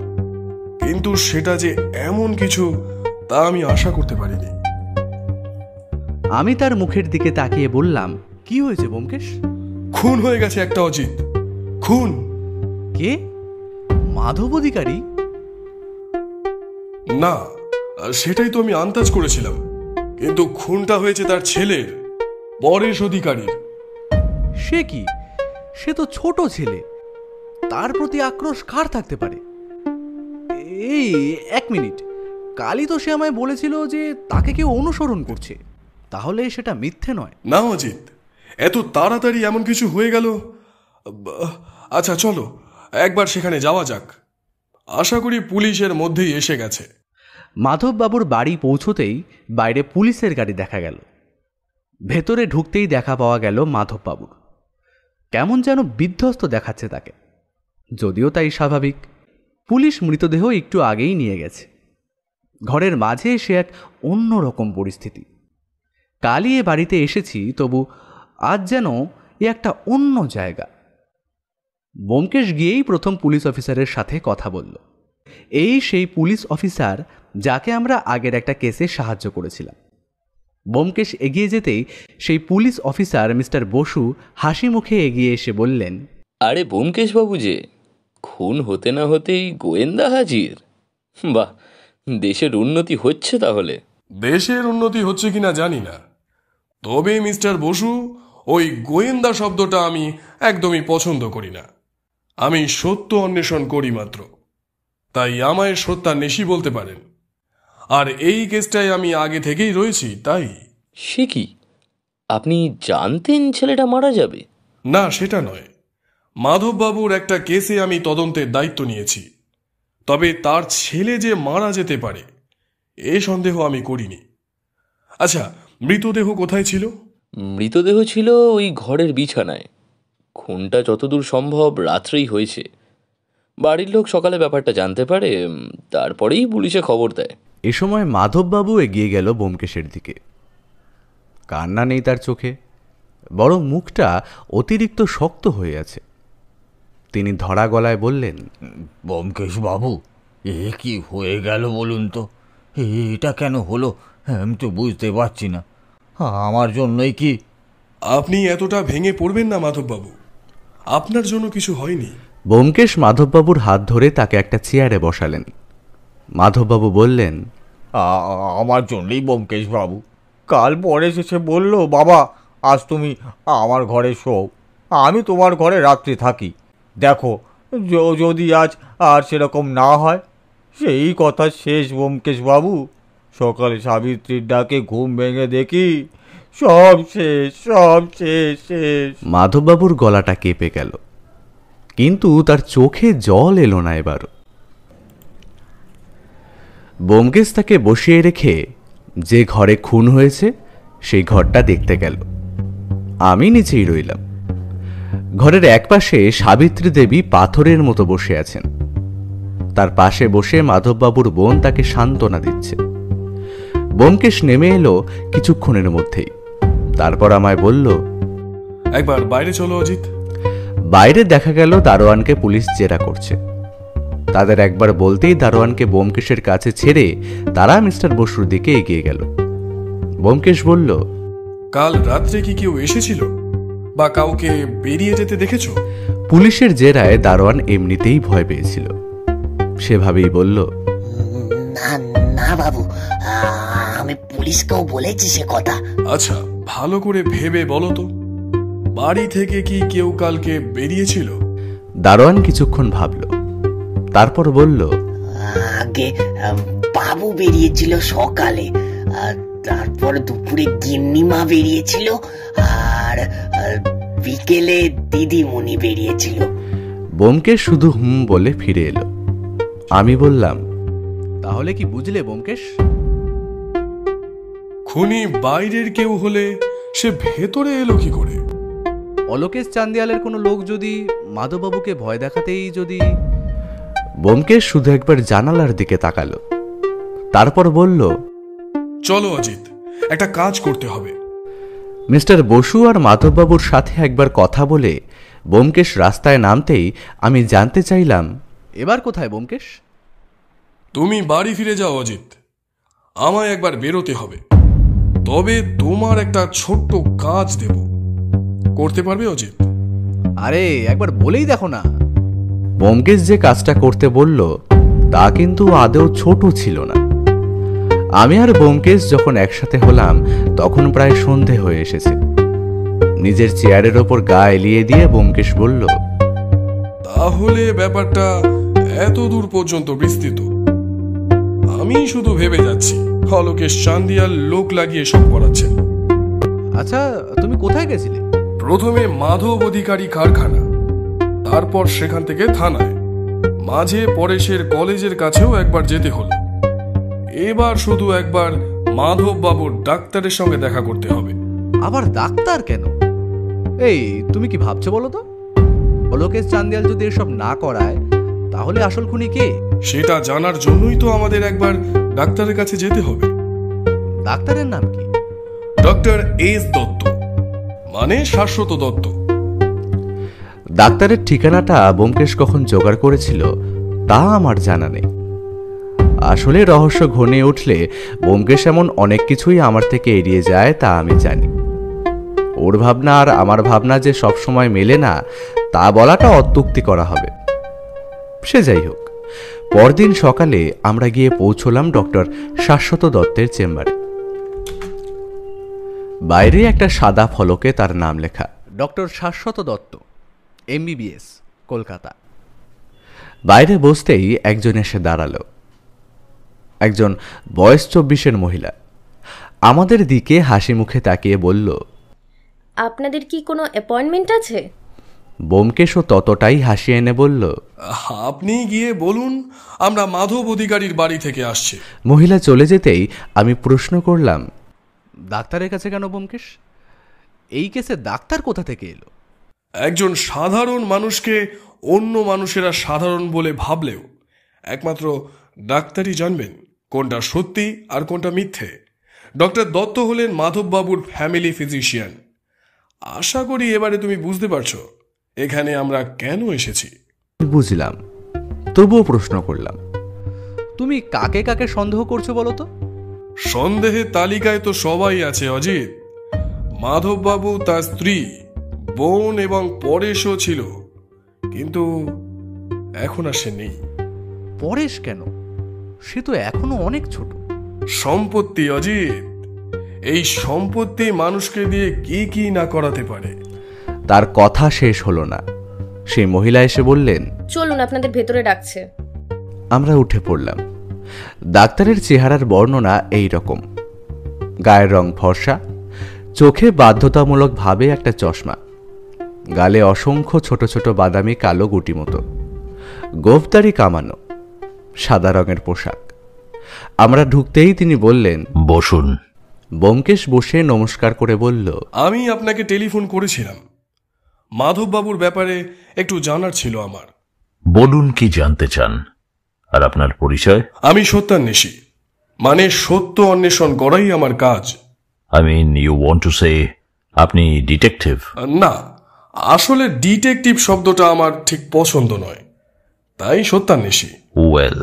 কিন্তু সেটা যে এমন কিছু তা আমি আশা করতে পারিনি। আমি তার মুখের দিকে তাকিয়ে বললাম, কি হয়েছে ব্যোমকেশ? খুন হয়ে গেছে একটা, অজিত, খুন। কে? মাধব অধিকারী? না, সেটাই তো আমি আন্দাজ করেছিলাম, কিন্তু খুনটা হয়েছে তার ছেলের, পরেশ অধিকারীর। সে কি? সে তো ছোট ছেলে, তার প্রতি আক্রোশ কার থাকতে পারে? এই এক মিনিট, কালই তো সে আমায় বলেছিল যে তাকে কেউ অনুসরণ করছে, তাহলে সেটা মিথ্যে নয়। না অজিত, এত তাড়াতাড়ি এমন কিছু হয়ে গেল? আচ্ছা চলো একবার সেখানে যাওয়া যাক, আশা করি পুলিশের মধ্যেই এসে গেছে। মাধববাবুর বাড়ি পৌঁছতেই বাইরে পুলিশের গাড়ি দেখা গেল। ভেতরে ঢুকতেই দেখা পাওয়া গেল মাধববাবুর। কেমন যেন বিধ্বস্ত দেখাচ্ছে তাকে, যদিও তাই স্বাভাবিক, পুলিশ মৃতদেহ একটু আগেই নিয়ে গেছে। ঘরের মাঝে সে এক অন্যরকম পরিস্থিতি। কালই এ বাড়িতে এসেছি, তবু আজ যেন এ একটা অন্য জায়গা। ব্যোমকেশ গিয়েই প্রথম পুলিশ অফিসারের সাথে কথা বলল। এই সেই পুলিশ অফিসার যাকে আমরা আগের একটা কেসে সাহায্য করেছিলাম। ব্যোমকেশ এগিয়ে যেতেই সেই পুলিশ অফিসার মিস্টার বসু হাসি মুখে এগিয়ে এসে বললেন, আরে ব্যোমকেশ বাবু যে, খুন হতে না হতেই গোয়েন্দা হাজির? বাহ, দেশের উন্নতি হচ্ছে তাহলে। দেশের উন্নতি হচ্ছে কিনা জানি না, তবে মিস্টার বসু, ওই গোয়েন্দা শব্দটা আমি একদমই পছন্দ করি না। আমি সত্য অন্বেষণ করি মাত্র, তাই আমায় সত্যান্বেষী বলতে পারেন। আর এই কেসটায় আমি আগে থেকেই রয়েছি, তাই। সে কি, আপনি জানতেন ছেলেটা মারা যাবে? না, সেটা নয়। মাধববাবুর একটা কেসে আমি তদন্তের দায়িত্ব নিয়েছি, তবে তার ছেলে যে মারা যেতে পারে এ সন্দেহ আমি করিনি। আচ্ছা, মৃতদেহ কোথায় ছিল? মৃতদেহ ছিল ওই ঘরের বিছানায়। খুনটা যতদূর সম্ভব রাত্রেই হয়েছে। বাড়ির লোক সকালে ব্যাপারটা জানতে পারে, তারপরেই পুলিশে খবর দেয়। এ সময় মাধববাবু এগিয়ে গেল ব্যোমকেশের দিকে। কান্না নেই তার চোখে, বরং মুখটা অতিরিক্ত শক্ত হয়ে আছে। তিনি ধরা গলায় বললেন, ব্যোমকেশ বাবু, এ কি হয়ে গেল বলুন তো? এটা কেন হলো আমি তো বুঝতে পারছি না। আমার জন্যই কি? আপনি এতটা ভেঙে পড়বেন না মাধববাবু, আপনার জন্য কিছু হয়নি। ব্যোমকেশ মাধববাবুর হাত ধরে তাকে একটা চেয়ারে বসালেন। মাধববাবু বললেন, আমার জন্যই ব্যোমকেশ বাবু। কাল পরে এসে বলল, বাবা আজ তুমি আমার ঘরে শোও, আমি তোমার ঘরে রাত্রি থাকি। দেখো যদি আজ আর সেরকম না হয়। সেই কথা শেষ ব্যোমকেশ বাবু। সকালে সাবিত্রীর ডাকে ঘুম ভেঙে দেখি সব শেষ, সব শেষ শেষ। মাধববাবুর গলাটা কেঁপে গেল, কিন্তু তার চোখে জল এলো না এবারও। ব্যোমকেশ তাকে বসিয়ে রেখে যে ঘরে খুন হয়েছে সেই ঘরটা দেখতে গেল। আমি নিচেই রইলাম। ঘরের একপাশে সাবিত্রী দেবী পাথরের মতো বসে আছেন। তার পাশে বসে মাধববাবুর বোন তাকে সান্ত্বনা দিচ্ছে। ব্যোমকেশ নেমে এলো কিছুক্ষণের মধ্যেই। তারপর আমায় বলল, একবার বাইরে চলো অজিত। বাইরে দেখা গেল দারোয়ানকে পুলিশ জেরা করছে। তাদের একবার বলতেই দারোয়ানকে ব্যোমকেশের কাছে ছেড়ে তারা মিস্টার বসুর দিকে এগিয়ে গেল। ব্যোমকেশ বলল, কাল রাত্রে কি কেউ এসেছিল বা কাউকে বেরিয়ে যেতে দেখেছো? পুলিশের জেরায় দারোয়ান এমনিতেই ভয় পেয়েছিল। সেভাবেই বলল, না না বাবু, আমি পুলিশকেও বলেছি সে কথা। আচ্ছা, ভালো করে ভেবে বলো তো, বাড়ি থেকে কি কেউ কালকে বেরিয়েছিল? দারোয়ান কিছুক্ষণ ভাবল, তারপর বলল, আগে বাবু বেরিয়েছিল সকালে, তারপর দুপুরে গিন্নিমা বেরিয়েছিল, আর বিকেলে দিদিমণি বেরিয়েছিল। ব্যোমকেশ শুধু হুম বলে ফিরে এলো। আমি বললাম, তাহলে কি বুঝলে ব্যোমকেশ? খুনি বাইরের কেউ হলে সে ভেতরে এলো কি করে? অলোকেশ চান্দিয়ালের কোনো লোক যদি মাধববাবুকে ভয় দেখাতেই যদি... ব্যোমকেশ শুধু একবার জানালার দিকে তাকালো, তারপর বলল, চলো অজিত, একটা কাজ করতে হবে। মিস্টার বসু আর মাধববাবুর সাথে একবার কথা বলে ব্যোমকেশ রাস্তায় নামতেই আমি জানতে চাইলাম, এবার কোথায় ব্যোমকেশ? তুমি বাড়ি ফিরে যাও অজিত, আমায় একবার বেরোতে হবে। তবে তোমার একটা ছোট্ট কাজ দেব, করতে পারবে অজিত? আরে একবার বলেই দেখো না। ব্যোমকেশ যে কাজটা করতে বলল তা কিন্তু আদৌ ছোট ছিল না। আমি আর ব্যোমকেশ যখন একসাথে হলাম তখন প্রায় সন্ধে হয়ে এসেছে। নিজের চেয়ারের ওপর গা এলিয়ে দিয়ে ব্যোমকেশ বলল, তাহলে ব্যাপারটা এত দূর পর্যন্ত বিস্তৃত। আমি শুধু ভেবে যাচ্ছি অলোকেশ চান্দিয়াল লোক লাগিয়ে সব করাচ্ছেন। আচ্ছা, তুমি কোথায় গেছিলে? প্রথমে মাধব অধিকারী কারখানা, তারপর সেখান থেকে থানায়, মাঝে পরেশের কলেজের কাছেও একবার যেতে হলো। এবার শুধু একবার মাধব বাবুর ডাক্তারের সঙ্গে দেখা করতে হবে। আবার ডাক্তার কেন? এই তুমি কি ভাবছো বলো তো? অলোকেশ চান্দিয়াল যদি এসব না করায় তাহলে আসল খুনি কে? সেটা জানার জন্যই তো আমাদের একবার ডাক্তারের কাছে যেতে হবে। ডাক্তারের নাম কি? ডক্টর এস দত্ত, মানে শাশ্বত দত্ত। ডাক্তারের ঠিকানাটা ব্যোমকেশ কখন জোগাড় করেছিল তা আমার জানা নেই। আসলে রহস্য ঘনে উঠলে ব্যোমকেশ এমন অনেক কিছুই আমার থেকে এড়িয়ে যায় তা আমি জানি। ওর ভাবনা আর আমার ভাবনা যে সবসময় মেলে না তা বলাটা অত্যুক্তি করা হবে। সে যাই হোক, পরদিন সকালে আমরা গিয়ে পৌঁছলাম ডক্টর শাশ্বত দত্তের চেম্বারে। বাইরে একটা সাদা ফলকে তার নাম লেখা, ডক্টর শাশ্বত দত্ত, MBBS, কলকাতা। বাইরে বসতেই একজন এসে দাঁড়ালো, একজন বয়স 24-এর মহিলা। আমাদের দিকে হাসি মুখে তাকিয়ে বলল, আপনাদের কি কোনো অ্যাপয়েন্টমেন্ট আছে? ব্যোমকেশও ততটাই হাসি এনে বলল, আপনি গিয়ে বলুন আমরা মাধব অধিকারীর বাড়ি থেকে আসছি। মহিলা চলে যেতেই আমি প্রশ্ন করলাম, ডাক্তারের কাছে কেন ব্যোমকেশ? এই কেসে ডাক্তার কোথা থেকে এলো? একজন সাধারণ মানুষকে অন্য মানুষেরা সাধারণ বলে ভাবলেও একমাত্র ডাক্তারই জানবেন কোনটা সত্যি আর কোনটা মিথ্যে। ডক্টর দত্ত হলেন মাধববাবুর ফ্যামিলি ফিজিশিয়ান। আশা করি এবারে তুমি বুঝতে পারছো এখানে আমরা কেন এসেছি। বুঝলাম, তবুও প্রশ্ন করলাম, তুমি কাকে কাকে সন্দেহ করছো বলো তো? সন্দেহের তালিকায় তো সবাই আছে অজিত। মাধববাবু, তার স্ত্রী, বোন এবং পরেশও ছিল, কিন্তু এখন আর সে নেই। পরেশ কেন? সে তো এখনো অনেক ছোট। সম্পত্তি অজিত, এই সম্পত্তি মানুষকে দিয়ে কি কি না করাতে পারে। তার কথা শেষ হলো না, সেই মহিলা এসে বললেন, চলুন, আপনাদের ভেতরে ডাকছে। আমরা উঠে পড়লাম। ডাক্তারের চেহারার বর্ণনা এই রকম, গায়ের রং ফর্সা, চোখে বাধ্যতামূলকভাবে একটা চশমা, গালে অসংখ্য ছোট ছোট বাদামি কালো গুটি মতো, গোফদারি কামানো, সাদা রঙের পোশাক। আমরা ঢুকতেই তিনি বললেন, বসুন। ব্যোমকেশ বসে নমস্কার করে বলল, আমি আপনাকে টেলিফোন করেছিলাম, মাধববাবুর ব্যাপারে একটু জানার ছিল আমার। বলুন, কি জানতে চান? আর আপনার পরিচয়? আমি সত্যান্বেষী, মানে সত্য অন্বেষণ করাই আমার কাজ। I mean, you want to say আপনি ডিটেকটিভ? না, আসলে ডিটেকটিভ শব্দটা আমার ঠিক পছন্দ নয়, তাই সত্যান্বেষী। ওয়েল,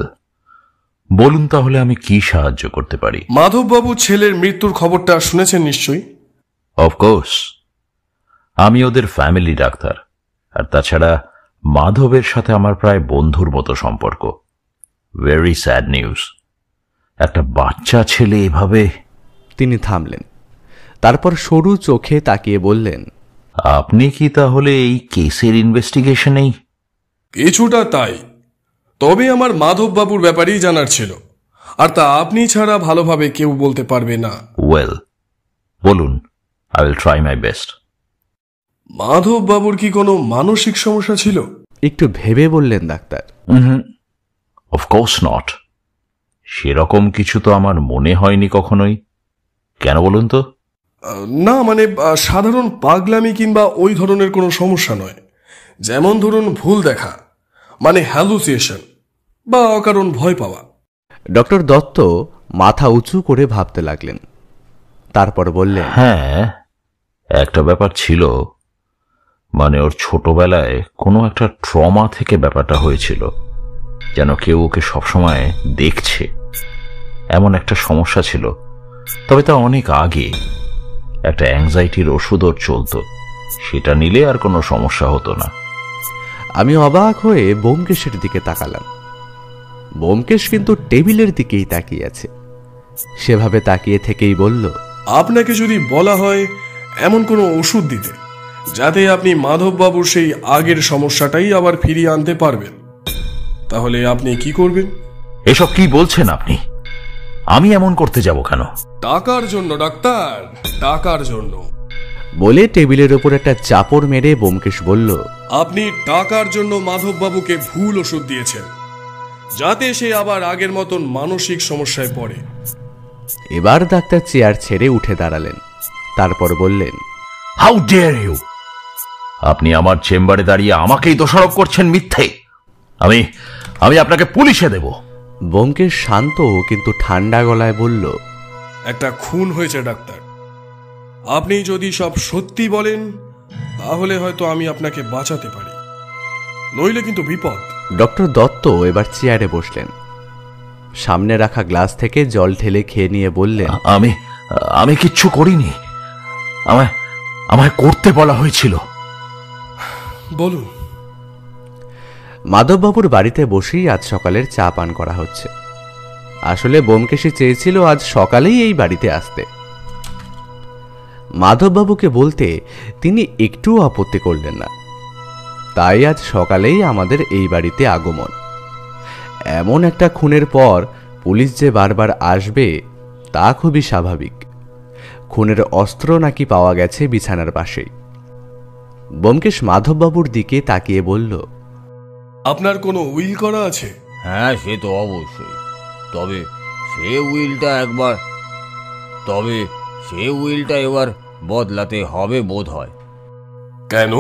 বলুন তাহলে আমি কি সাহায্য করতে পারি? মাধববাবু ছেলের মৃত্যুর খবরটা শুনেছেন নিশ্চয়ই? অফকোর্স, আমি ওদের ফ্যামিলি ডাক্তার, আর তাছাড়া মাধবের সাথে আমার প্রায় বন্ধুর মতো সম্পর্ক। ভেরি স্যাড নিউজ, একটা বাচ্চা ছেলে এভাবে। তিনি থামলেন, তারপর সরু চোখে তাকিয়ে বললেন, আপনি কি তাহলে এই কেসের ইনভেস্টিগেশনেই? কিছুটা তাই, তবে আমার মাধববাবুর ব্যাপারেই জানার ছিল। আর তা আপনি ছাড়া ভালোভাবে কেউ বলতে পারবে না। ওয়েল, বলুন, I will try my best. Madhab বাবুর কি কোনো মানসিক সমস্যা ছিল? একটু ভেবে বললেন ডাক্তার। Of course not. সেরকম কিছু তো আমার মনে হয়নি কখনোই। কেন বলুন তো? না, মানে সাধারণ পাগলামি কিংবা ওই ধরনের কোনো সমস্যা নয়। যেমন ধরুন ভুল দেখা, মানে হ্যালুসিয়েশন বা অকারণ ভয় পাওয়া। ডক্টর দত্ত মাথা উঁচু করে ভাবতে লাগলেন, তারপর বললেন, হ্যাঁ, একটা ব্যাপার ছিল। মানে ওর ছোটবেলায় কোনো একটা ট্রমা থেকে ব্যাপারটা হয়েছিল, যেন কেউ ওকে সবসময় দেখছে, এমন একটা সমস্যা ছিল। তবে তা অনেক আগে। একটা অ্যাংজাইটির ওষুধ ওর চলতো, সেটা নিলে আর কোনো সমস্যা হতো না। আমি অবাক হয়ে ব্যোমকেশের দিকে তাকালাম। ব্যোমকেশ কিন্তু টেবিলের দিকেই তাকিয়ে আছে। সেভাবে তাকিয়ে থেকেই বলল, আপনাকে যদি বলা হয় এমন কোনো ওষুধ দিতে যাতে আপনি মাধববাবুর সেই আগের সমস্যাটাই আবার ফিরিয়ে আনতে পারবেন, তাহলে আপনি কি করবেন? এসব কি বলছেন আপনি? আমি এমন করতে যাব কেন? টাকার জন্য ডাক্তার, টাকার জন্য। বলে টেবিলের ওপর একটা চাপড় মেরে ব্যোমকেশ বলল, আপনি টাকার জন্য মাধববাবুকে ভুল ওষুধ দিয়েছেন, যাতে সে আবার আগের মতন মানসিক সমস্যায় পড়ে। এবার ডাক্তার চেয়ার ছেড়ে উঠে দাঁড়ালেন, তারপর বললেন, হাউ ডেয়ার ইউ! আপনি আমার চেম্বারে দাঁড়িয়ে আমাকেই দোষারোপ করছেন মিথ্যে। আমি আপনাকে পুলিশে দেব। ব্যোমকেশ শান্ত কিন্তু ঠান্ডা গলায় বলল, একটা খুন হয়েছে ডাক্তার। আপনি যদি সব সত্যি বলেন তাহলে হয়তো আমি আপনাকে বাঁচাতে পারি, নইলে কিন্তু বিপদ। ডক্টর দত্ত এবার চেয়ারে বসলেন। সামনে রাখা গ্লাস থেকে জল ঢেলে খেয়ে নিয়ে বললেন, আমি কিচ্ছু করিনি। আমায় করতে বলা হয়েছিল। বলুন। মাধববাবুর বাড়িতে বসেই আজ সকালের চা পান করা হচ্ছে। আসলে ব্যোমকেশই চেয়েছিল আজ সকালেই এই বাড়িতে আসতে। মাধববাবুকে বলতে তিনি একটুও আপত্তি করলেন না, তাই আজ সকালেই আমাদের এই বাড়িতে আগমন। এমন একটা খুনের পর পুলিশ যে বারবার আসবে তা খুবই স্বাভাবিক। খুনের অস্ত্র নাকি পাওয়া গেছে বিছানার পাশেই। ব্যোমকেশ মাধববাবুর দিকে তাকিয়ে বলল, আপনার কোনো উইল করা আছে? হ্যাঁ, সে তো অবশ্যই। তবে সে উইলটা এবার বদলাতে হবে বোধ হয়। কেন?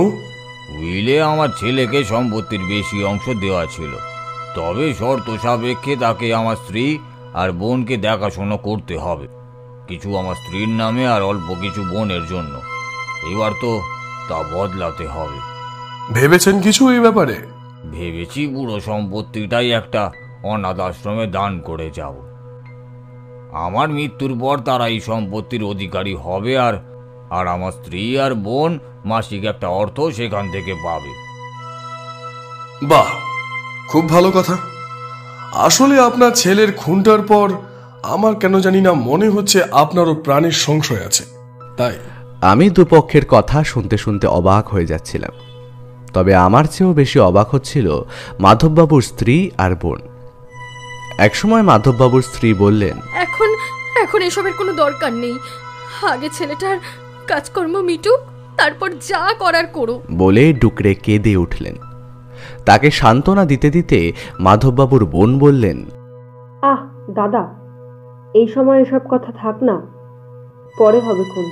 উইলে আমার ছেলেকে সম্পত্তির বেশি অংশ দেওয়া ছিল, তবে শর্ত সাপেক্ষে তাকে আমার স্ত্রী আর বোনকে দেখাশোনা করতে হবে। কিছু আমার স্ত্রীর নামে আর অল্প কিছু বোনের জন্য। এবার তো তা বদলাতে হবে। ভেবেছেন কিছু এই ব্যাপারে? ভেবেছি পুরো সম্পত্তিটাই একটা অনাথ আশ্রমে দান করে যাব। আমার মৃত্যুর পর তারা এই সম্পত্তির অধিকারী হবে, আর আমার স্ত্রী আর বোন মাসিক একটা অর্থ সেখান থেকে পাবে। বাহ, খুব ভালো কথা। আসলে আপনার ছেলের খুনটার পর আমার কেন জানি না মনে হচ্ছে আপনারও প্রাণের সংশয় আছে। তাই আমি দুপক্ষের কথা শুনতে শুনতে অবাক হয়ে যাচ্ছিলাম। তবে আমার চেয়েও বেশি অবাক হচ্ছিল মাধববাবুর স্ত্রী আর বোন। একসময় মাধববাবুর স্ত্রী বললেন, এখন এসবের কোনো দরকার নেই। আগে ছেলেটার কাজকর্ম মিটুক, তারপর যা করার করো। বলে ডুকরে কেঁদে উঠলেন। তাকে সান্ত্বনা দিতে দিতে মাধববাবুর বোন বললেন, আহ দাদা, এই সময় এসব কথা থাক না, পরে হবে খুন।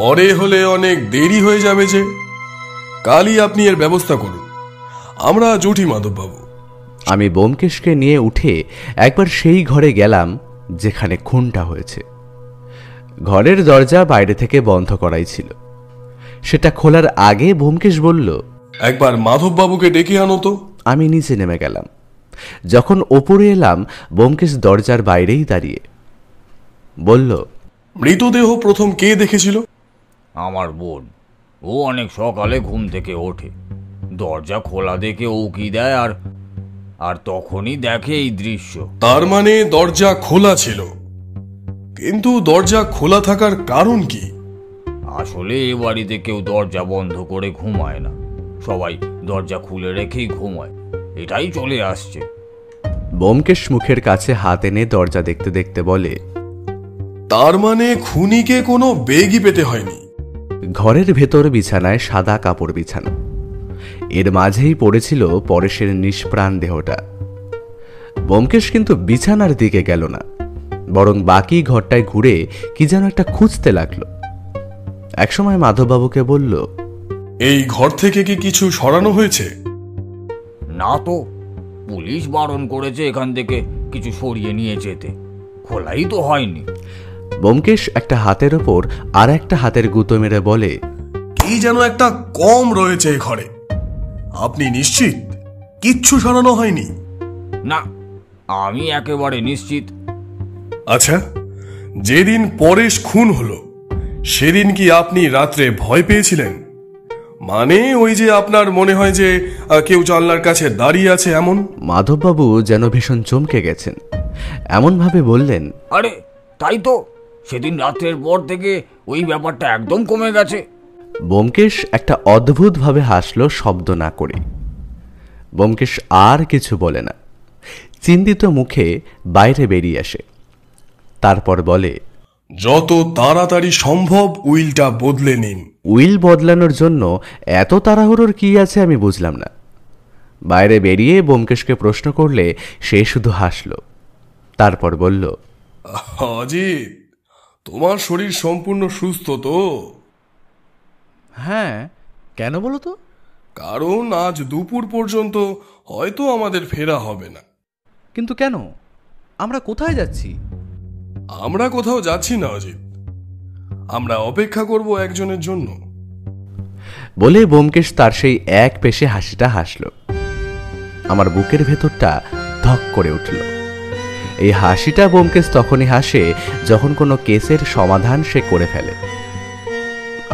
পরে হলে অনেক দেরি হয়ে যাবে যে। কালই আপনি এর ব্যবস্থা করুন, আমরা জুটি মাধববাবু। আমি ব্যোমকেশকে নিয়ে উঠে একবার সেই ঘরে গেলাম যেখানে খুনটা হয়েছে। ঘরের দরজা বাইরে থেকে বন্ধ করাই ছিল। সেটা খোলার আগে ব্যোমকেশ বলল, একবার মাধববাবুকে ডেকে আনো তো। আমি নিচে নেমে গেলাম। যখন ওপরে এলাম ব্যোমকেশ দরজার বাইরেই দাঁড়িয়ে বলল, মৃতদেহ প্রথম কে দেখেছিল? আমার বোন। ও অনেক সকালে ঘুম থেকে ওঠে, দরজা খোলা দেখে ও কি দেয়, আর তখনই দেখে এই দৃশ্য। তার মানে দরজা খোলা ছিল, কিন্তু দরজা খোলা থাকার কারণ কি? আসলে এ বাড়িতে কেউ দরজা বন্ধ করে ঘুমায় না, সবাই দরজা খুলে রেখেই ঘুমায়। এটাই চলে আসছে। ব্যোমকেশ মুখের কাছে হাত এনে দরজা দেখতে দেখতে বলে, তার মানে খুনিকে কোনো বেগই পেতে হয়নি। ঘরের ভেতর বিছানায় সাদা কাপড় বিছানো, এর মাঝেই পড়েছিল পরেশের নিষ্প্রাণ দেহটা। ব্যোমকেশ কিন্তু বিছানার দিকে গেল না, বরং বাকি ঘরটায় ঘুরে কি যেন একটা খুঁজতে লাগলো। একসময় মাধববাবুকে বলল, এই ঘর থেকে কি কিছু সরানো হয়েছে? না তো, পুলিশ বারণ করেছে এখান থেকে কিছু সরিয়ে নিয়ে যেতে, খোলাই তো হয়নি। ব্যোমকেশ একটা হাতের ওপর আর একটা হাতের গুঁতো মেরে বলে, কি যেন একটা কম রয়েছে এই ঘরে। আপনি নিশ্চিত কিচ্ছু সরানো হয়নি? না, আমি একেবারে নিশ্চিত। আচ্ছা, যেদিন পরেশ খুন হলো সেদিন কি আপনি রাত্রে ভয় পেয়েছিলেন? মানে ওই যে আপনার মনে হয় যে কেউ জানলার কাছে দাঁড়িয়ে আছে এমন? মাধববাবু যেন ভীষণ চমকে গেছেন, এমন ভাবে বললেন, আরে তাই তো, সেদিন রাত্রের পর থেকে ওই ব্যাপারটা একদম কমে গেছে। ব্যোমকেশ একটা অদ্ভুত ভাবে হাসলো শব্দ না করে। ব্যোমকেশ আর কিছু বলে না, চিন্তিত মুখে বাইরে বেরিয়ে আসে। তারপর বলে, যত তাড়াতাড়ি সম্ভব উইলটা বদলে নিন। উইল বদলানোর জন্য এত তাড়াহুড়োর কি আছে আমি বুঝলাম না। বাইরে বেরিয়ে ব্যোমকেশকে প্রশ্ন করলে সে শুধু হাসল। তারপর বলল, অজিত, তোমার শরীর সম্পূর্ণ সুস্থ তো? হ্যাঁ, কেন বলো তো? কারণ আজ দুপুর পর্যন্ত হয়তো আমাদের ফেরা হবে না। কিন্তু কেন? আমরা কোথায় যাচ্ছি? আমরা কোথাও যাচ্ছি না অজিত, আমরা অপেক্ষা করব একজনের জন্য। বলে ব্যোমকেশ তার সেই এক পেশে হাসিটা হাসল। আমার বুকের ভেতরটা ধক করে উঠল। এই হাসিটা ব্যোমকেশ তখনই হাসে যখন কোনো কেসের সমাধান সে করে ফেলে।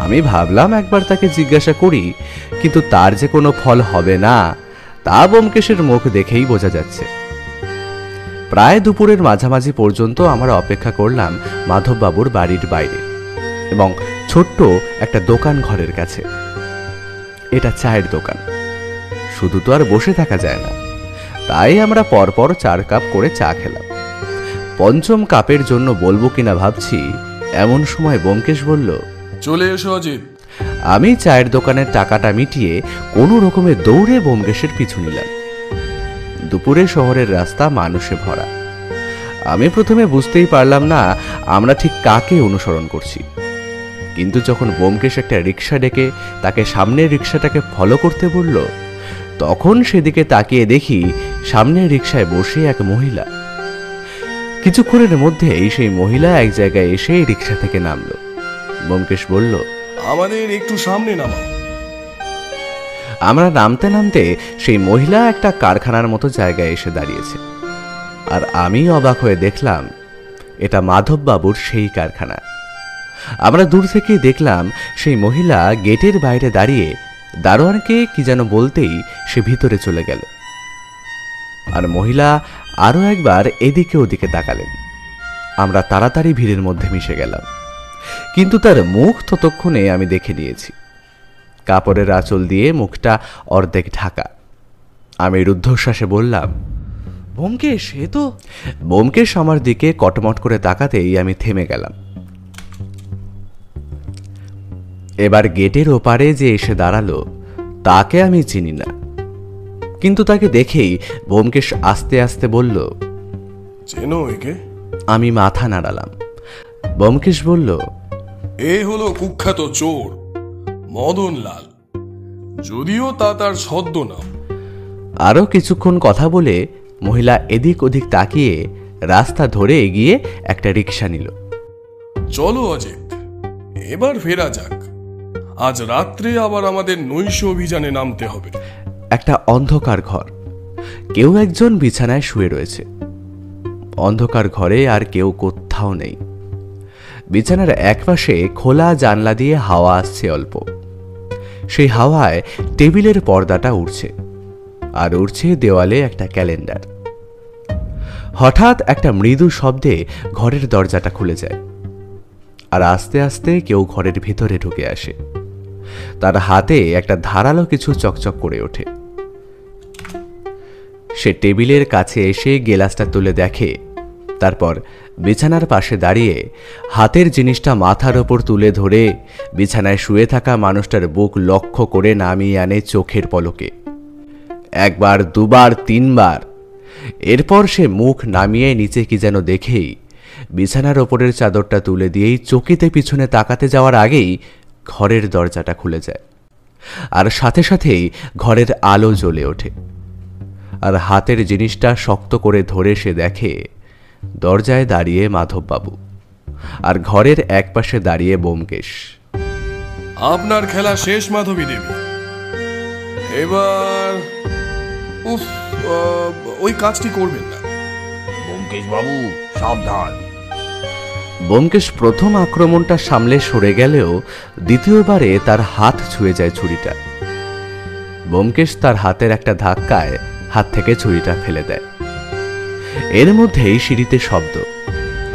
আমি ভাবলাম একবার তাকে জিজ্ঞাসা করি, কিন্তু তার যে কোনো ফল হবে না তা ব্যোমকেশের মুখ দেখেই বোঝা যাচ্ছে। প্রায় দুপুরের মাঝামাঝি পর্যন্ত আমরা অপেক্ষা করলাম মাধববাবুর বাড়ির বাইরে এবং ছোট্ট একটা দোকান ঘরের কাছে। এটা চায়ের দোকান, শুধু তো আর বসে থাকা যায় না, তাই আমরা পরপর 4 কাপ করে চা খেলাম। পঞ্চম কাপের জন্য বলবো কিনা ভাবছি, এমন সময় ব্যোমকেশ বলল, চলে এসো অজিত। আমি চায়ের দোকানের টাকাটা মিটিয়ে কোনো রকমে দৌড়ে ব্যোমকেশের পিছু নিলাম। দুপুরে শহরের রাস্তা মানুষে ভরা। আমি প্রথমে বুঝতেই পারলাম না আমরা ঠিক কাকে অনুসরণ করছি, কিন্তু যখন ব্যোমকেশ একটা রিক্সা ডেকে তাকে সামনের রিক্সাটাকে ফলো করতে বলল, তখন সেদিকে তাকিয়ে দেখি সামনের রিক্সায় বসে এক মহিলা। কিছুক্ষণের মধ্যেই সেই মহিলা এক জায়গায় এসে রিক্সা থেকে নামলো। ব্যোমকেশ বলল, আমাদের একটু সামনে নামাও। আমরা নামতে নামতে সেই মহিলা একটা কারখানার মতো জায়গায় এসে দাঁড়িয়েছে, আর আমি অবাক হয়ে দেখলাম এটা মাধববাবুর সেই কারখানা। আমরা দূর থেকেই দেখলাম সেই মহিলা গেটের বাইরে দাঁড়িয়ে দারোয়ানকে কি যেন বলতেই সে ভিতরে চলে গেল। আর মহিলা আরো একবার এদিকে ওদিকে তাকালেন। আমরা তাড়াতাড়ি ভিড়ের মধ্যে মিশে গেলাম, কিন্তু তার মুখ ততক্ষণে আমি দেখে নিয়েছি। কাপড়ের আঁচল দিয়ে মুখটা অর্ধেক ঢাকা। আমি রুদ্ধশ্বাসে বললাম, ব্যোমকেশ, এ তো। ব্যোমকেশ আমার দিকে কটমট করে তাকাতেই আমি থেমে গেলাম। এবার গেটের ওপারে যে এসে দাঁড়ালো তাকে আমি চিনি না, কিন্তু তাকে দেখেই ব্যোমকেশ আস্তে আস্তে বলল, চেনো একে? আমি মাথা নাড়ালাম। ব্যোমকেশ বলল, এ হলো কুখ্যাত চোর মদনলাল, যদিও তা তার ছদ্মনাম। আরো কিছুক্ষণ কথা বলে মহিলা এদিক ওদিক তাকিয়ে রাস্তা ধরে এগিয়ে একটা রিক্সা নিল। চলো অজিত, এবার ফেরা যাক। আজ রাত্রে আবার আমাদের নৈশ অভিযানে নামতে হবে। একটা অন্ধকার ঘর, কেউ একজন বিছানায় শুয়ে রয়েছে। অন্ধকার ঘরে আর কেউ কোথাও নেই। বিছানার একপাশে খোলা জানলা দিয়ে হাওয়া আসছে অল্প। সেই হাওয়ায় টেবিলের পর্দাটা উড়ছে, আর উড়ছে দেওয়ালে একটা ক্যালেন্ডার। হঠাৎ একটা মৃদু শব্দে ঘরের দরজাটা খুলে যায়, আর আস্তে আস্তে কেউ ঘরের ভিতরে ঢুকে আসে। তার হাতে একটা ধারালো কিছু চকচক করে ওঠে। সে টেবিলের কাছে এসে গেলাসটা তুলে দেখে, তারপর বিছানার পাশে দাঁড়িয়ে হাতের জিনিসটা মাথার ওপর তুলে ধরে বিছানায় শুয়ে থাকা মানুষটার বুক লক্ষ্য করে নামিয়ে আনে চোখের পলকে। একবার, দুবার, তিনবার। এরপর সে মুখ নামিয়ে নিচে কি যেন দেখেই বিছানার ওপরের চাদরটা তুলে দিয়েই চকিতে পিছনে তাকাতে যাওয়ার আগেই ঘরের দরজাটা খুলে যায়, আর সাথে সাথেই ঘরের আলো জ্বলে ওঠে। আর হাতের জিনিসটা শক্ত করে ধরে সে দেখে দরজায় দাঁড়িয়ে মাধববাবু, আর ঘরের একপাশে দাঁড়িয়ে ব্যোমকেশ। আপনার খেলা শেষ মাধবী দেবী। এবার ওই কাজটি করবেন না। ব্যোমকেশ বাবু, সাবধান। ব্যোমকেশ প্রথম আক্রমণটা সামলে সরে গেলেও দ্বিতীয়বারে তার হাত ছুঁয়ে যায় ছুরিটা। ব্যোমকেশ তার হাতের একটা ধাক্কায় হাত থেকে ছুরিটা ফেলে দেয়। এর মধ্যেই সিঁড়িতে শব্দ,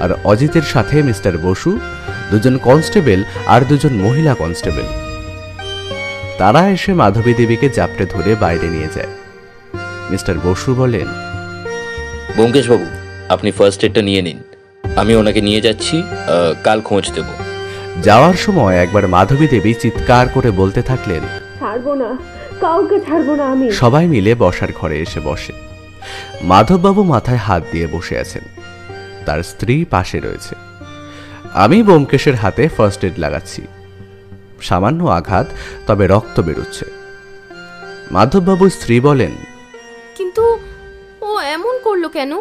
আর অজিতের সাথে মিস্টার বসু, দুজন কনস্টেবল আর দুজন মহিলা কনস্টেবল। তারা এসে মাধবী দেবীকে জাপটে ধরে বাইরে নিয়ে যায়। মিস্টার বসু বলেন, ব্যোমকেশ বাবু, আপনি ফার্স্ট এডটা নিয়ে নিন, আমি ওনাকে নিয়ে যাচ্ছি, কাল খোঁজ দেব। যাওয়ার সময় একবার মাধবী দেবী চিৎকার করে বলতে থাকলেন, ছাড়বো না, কাউকে ছাড়বো না আমি। সবাই মিলে বসার ঘরে এসে বসে। মাধববাবু মাথায় হাত দিয়ে বসে আছেন, তার স্ত্রী পাশে রয়েছে। আমি ব্যোমকেশের হাতে ফার্স্ট এড লাগাচ্ছি। সামান্য আঘাত, তবে রক্ত বেরোচ্ছে। মাধববাবুর স্ত্রী বলেন, কিন্তু ও এমন করলো কেন?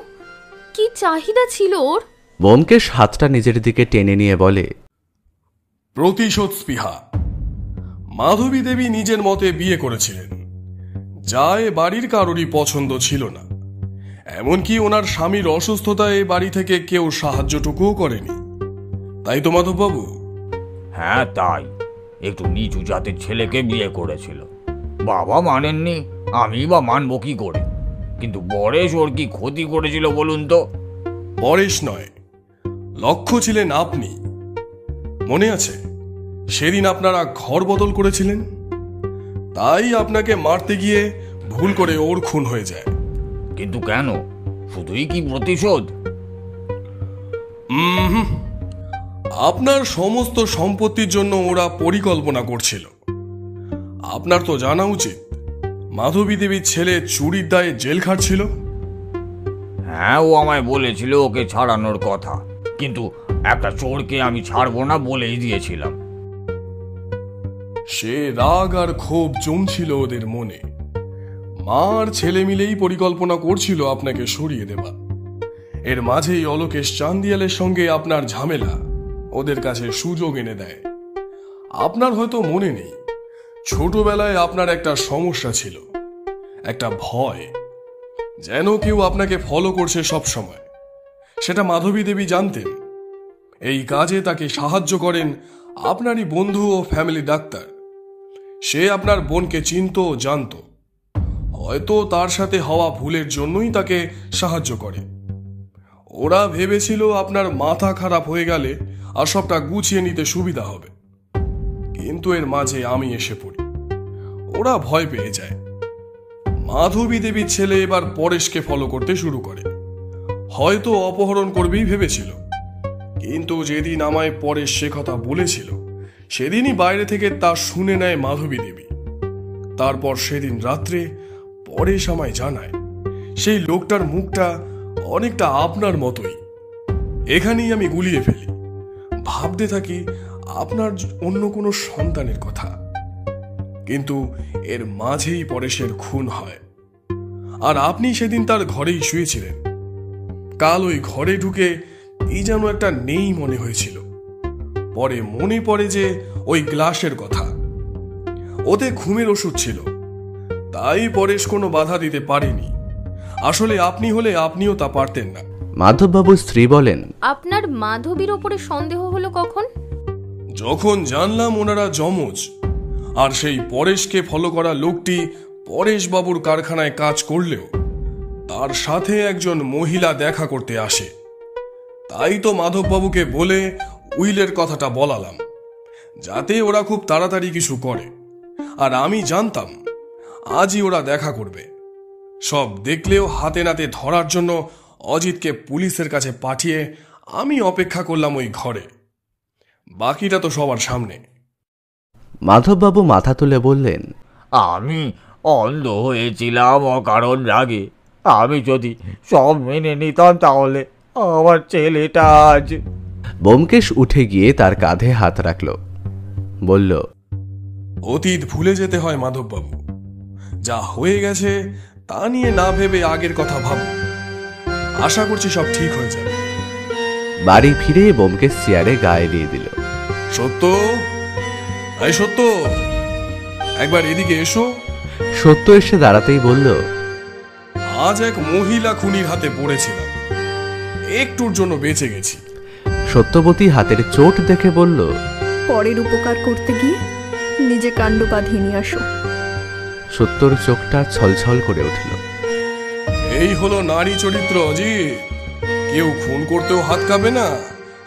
কি চাহিদা ছিল ওর? ব্যোমকেশ হাতটা নিজের দিকে টেনে নিয়ে বলে, প্রতিশোধ স্পৃহা। মাধবী দেবী নিজের মতে বিয়ে করেছিলেন, যা এ বাড়ির কারোরই পছন্দ ছিল না। এমনকি ওনার স্বামীর অসুস্থতায় এ বাড়ি থেকে কেউ সাহায্যটুকুও করেনি, তাই তো মাধববাবু? হ্যাঁ তাই, একটু নিচু জাতের ছেলেকে বিয়ে করেছিল। বাবা মানেননি, আমি বা মানবো কি করে? কিন্তু পরেশ ওর কি ক্ষতি করেছিল বলুন তো? পরেশ নয়, লক্ষ্য ছিলেন আপনি। মনে আছে সেদিন আপনারা ঘর বদল করেছিলেন, তাই আপনাকে মারতে গিয়ে ভুল করে ওর খুন হয়ে যায়। কিন্তু কেন? শুধুই কি প্রতিশোধ? আপনার সমস্ত সম্পত্তির জন্য ওরা পরিকল্পনা করছিল। আপনার তো জানা উচিত মাধবী দেবীর ছেলে চুরির দায়ে জেল খাটছিল। হ্যাঁ, ও আমায় বলেছিল ওকে ছাড়ানোর কথা, কিন্তু একটা চোরকে আমি ছাড়বো না বলেই দিয়েছিলাম। সে রাগ আর ক্ষোভ জমছিল ওদের মনে। মার ছেলে মিলেই পরিকল্পনা করছিল আপনাকে সরিয়ে দেবা। এর মাঝেই অলোকেশ চান্দিয়ালের সঙ্গে আপনার ঝামেলা ওদের কাছে সুযোগ এনে দেয়। আপনার হয়তো মনে নেই, ছোটবেলায় আপনার একটা সমস্যা ছিল, একটা ভয়, যেন কেউ আপনাকে ফলো করছে সব সময়। সেটা মাধবী দেবী জানতেন। এই কাজে তাকে সাহায্য করেন আপনারই বন্ধু ও ফ্যামিলি ডাক্তার। সে আপনার বোনকে চিনত ও জানত। হয়তো তার সাথে হওয়া ভুলের জন্যই তাকে সাহায্য করে। ওরা ভেবেছিল আপনার মাথা খারাপ হয়ে গেলে আর সবটা গুছিয়ে নিতে সুবিধা হবে, কিন্তু এর মাঝে আমি এসে পড়ি। ওরা ভয় পেয়ে যায়। মাধবী দেবীর ছেলে এবার পরেশকে ফলো করতে শুরু করে। হয়তো অপহরণ করবেই ভেবেছিল, কিন্তু যেদিন আমায় পরেশ সে কথা বলেছিল সেদিনই বাইরে থেকে তা শুনে নেয় মাধবী দেবী। তারপর সেদিন রাত্রে পরেশ আমায় জানায় সেই লোকটার মুখটা অনেকটা আপনার মতোই। এখানেই আমি গুলিয়ে ফেলি, ভাবতে থাকি আপনার অন্য কোনো সন্তানের কথা। কিন্তু এর মাঝেই পরেশের খুন হয়, আর আপনি সেদিন তার ঘরেই শুয়েছিলেন। কাল ওই ঘরে ঢুকে এই যেন একটা নেই মনে হয়েছিল। পরে মনে পড়ে যে ওই গ্লাসের কথা, ওতে ঘুমের ওষুধ ছিল, তাই পরেশ কোনো বাধা দিতে পারেনি। আসলে আপনি হলে আপনিও তা পারতেন না। মাধববাবুর স্ত্রী বলেন, আপনার মাধবীর ওপরে সন্দেহ হলো কখন? যখন জানলাম ওনারা যমজ, আর সেই পরেশকে ফলো করা লোকটি পরেশবাবুর কারখানায় কাজ করলেও তার সাথে একজন মহিলা দেখা করতে আসে। তাই তো মাধববাবুকে বলে উইলের কথাটা বলালাম, যাতে ওরা খুব তাড়াতাড়ি কিছু করে। আর আমি জানতাম আজই ওরা দেখা করবে। সব দেখলেও হাতে নাতে ধরার জন্য অজিতকে পুলিশের কাছে পাঠিয়ে আমি অপেক্ষা করলাম ওই ঘরে। বাকিটা তো সবার সামনে। মাধববাবু মাথা তুলে বললেন, আমি অন্ধ হয়েছিলাম অকারণ রাগে। আমি যদি সব মেনে নিতাম তাহলে আমার ছেলেটা আজ। ব্যোমকেশ উঠে গিয়ে তার কাঁধে হাত রাখল, বলল, অতীত ভুলে যেতে হয় মাধববাবু। যা হয়ে গেছে তা নিয়ে না ভেবে আগের কথা ভাবো। আশা করছি সব ঠিক হয়ে যাবে। বাড়ি ফিরে ব্যোমকেশ চেয়ারে গায়ে দিয়ে দিল। সত্য, এই সত্য, একবার এদিকে এসো। সত্য এসে দাঁড়াতেই বলল, আজ এক মহিলা খুনির হাতে পড়েছিলাম, একটুর জন্য বেঁচে গেছি। সত্যবতী হাতের চোট দেখে বলল, পরের উপকার করতে গিয়ে নিজে কাণ্ড বাঁধিয়ে নিয়ে আসো। সত্যর চোখটা ছলছল করে উঠল। এই হলো নারী চরিত্র অজিত। কেউ খুন করতেও হাত কাঁপে না,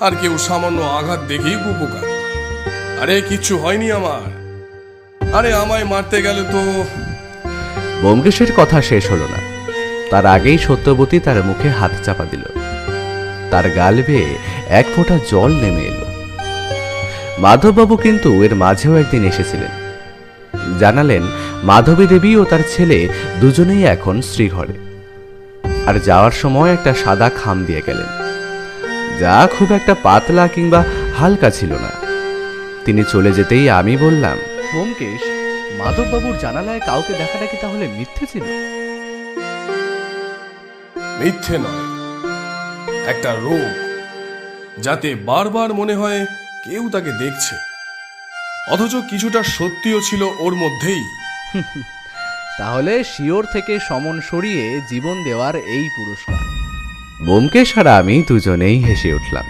আর কেউ সামান্য আঘাত দেখেই উপকার। আরে কিচ্ছু হয়নি আমার। আরে আমায় মারতে গেলে তো। ব্যোমকেশের কথা শেষ হলো না, তার আগেই সত্যবতী তার মুখে হাত চাপা দিল। তার গাল বেয়ে এক ফোঁটা জল নেমে এলো। মাধববাবু কিন্তু এর মাঝেও একদিন এসেছিলেন। জানালেন মাধবী দেবী ও তার ছেলে দুজনেই এখন শ্রীঘরে, আর যাওয়ার সময় একটা সাদা খাম দিয়ে গেলেন, যা খুব একটা পাতলা কিংবা হালকা ছিল না। তিনি চলে যেতেই আমি বললাম, ব্যোমকেশ, মাধববাবুর জানালায় কাউকে দেখাটা কি তাহলে মিথ্যে ছিল? মিথ্যে নয়, একটা রোগ, যাতে বারবার মনে হয় কেউ তাকে দেখছে, অথচ কিছুটা সত্যিও ছিল ওর মধ্যেই। তাহলে শিওর থেকে সমন সরিয়ে জীবন দেওয়ার এই পুরস্কার। ব্যোমকেশ আর আমি দুজনেই হেসে উঠলাম।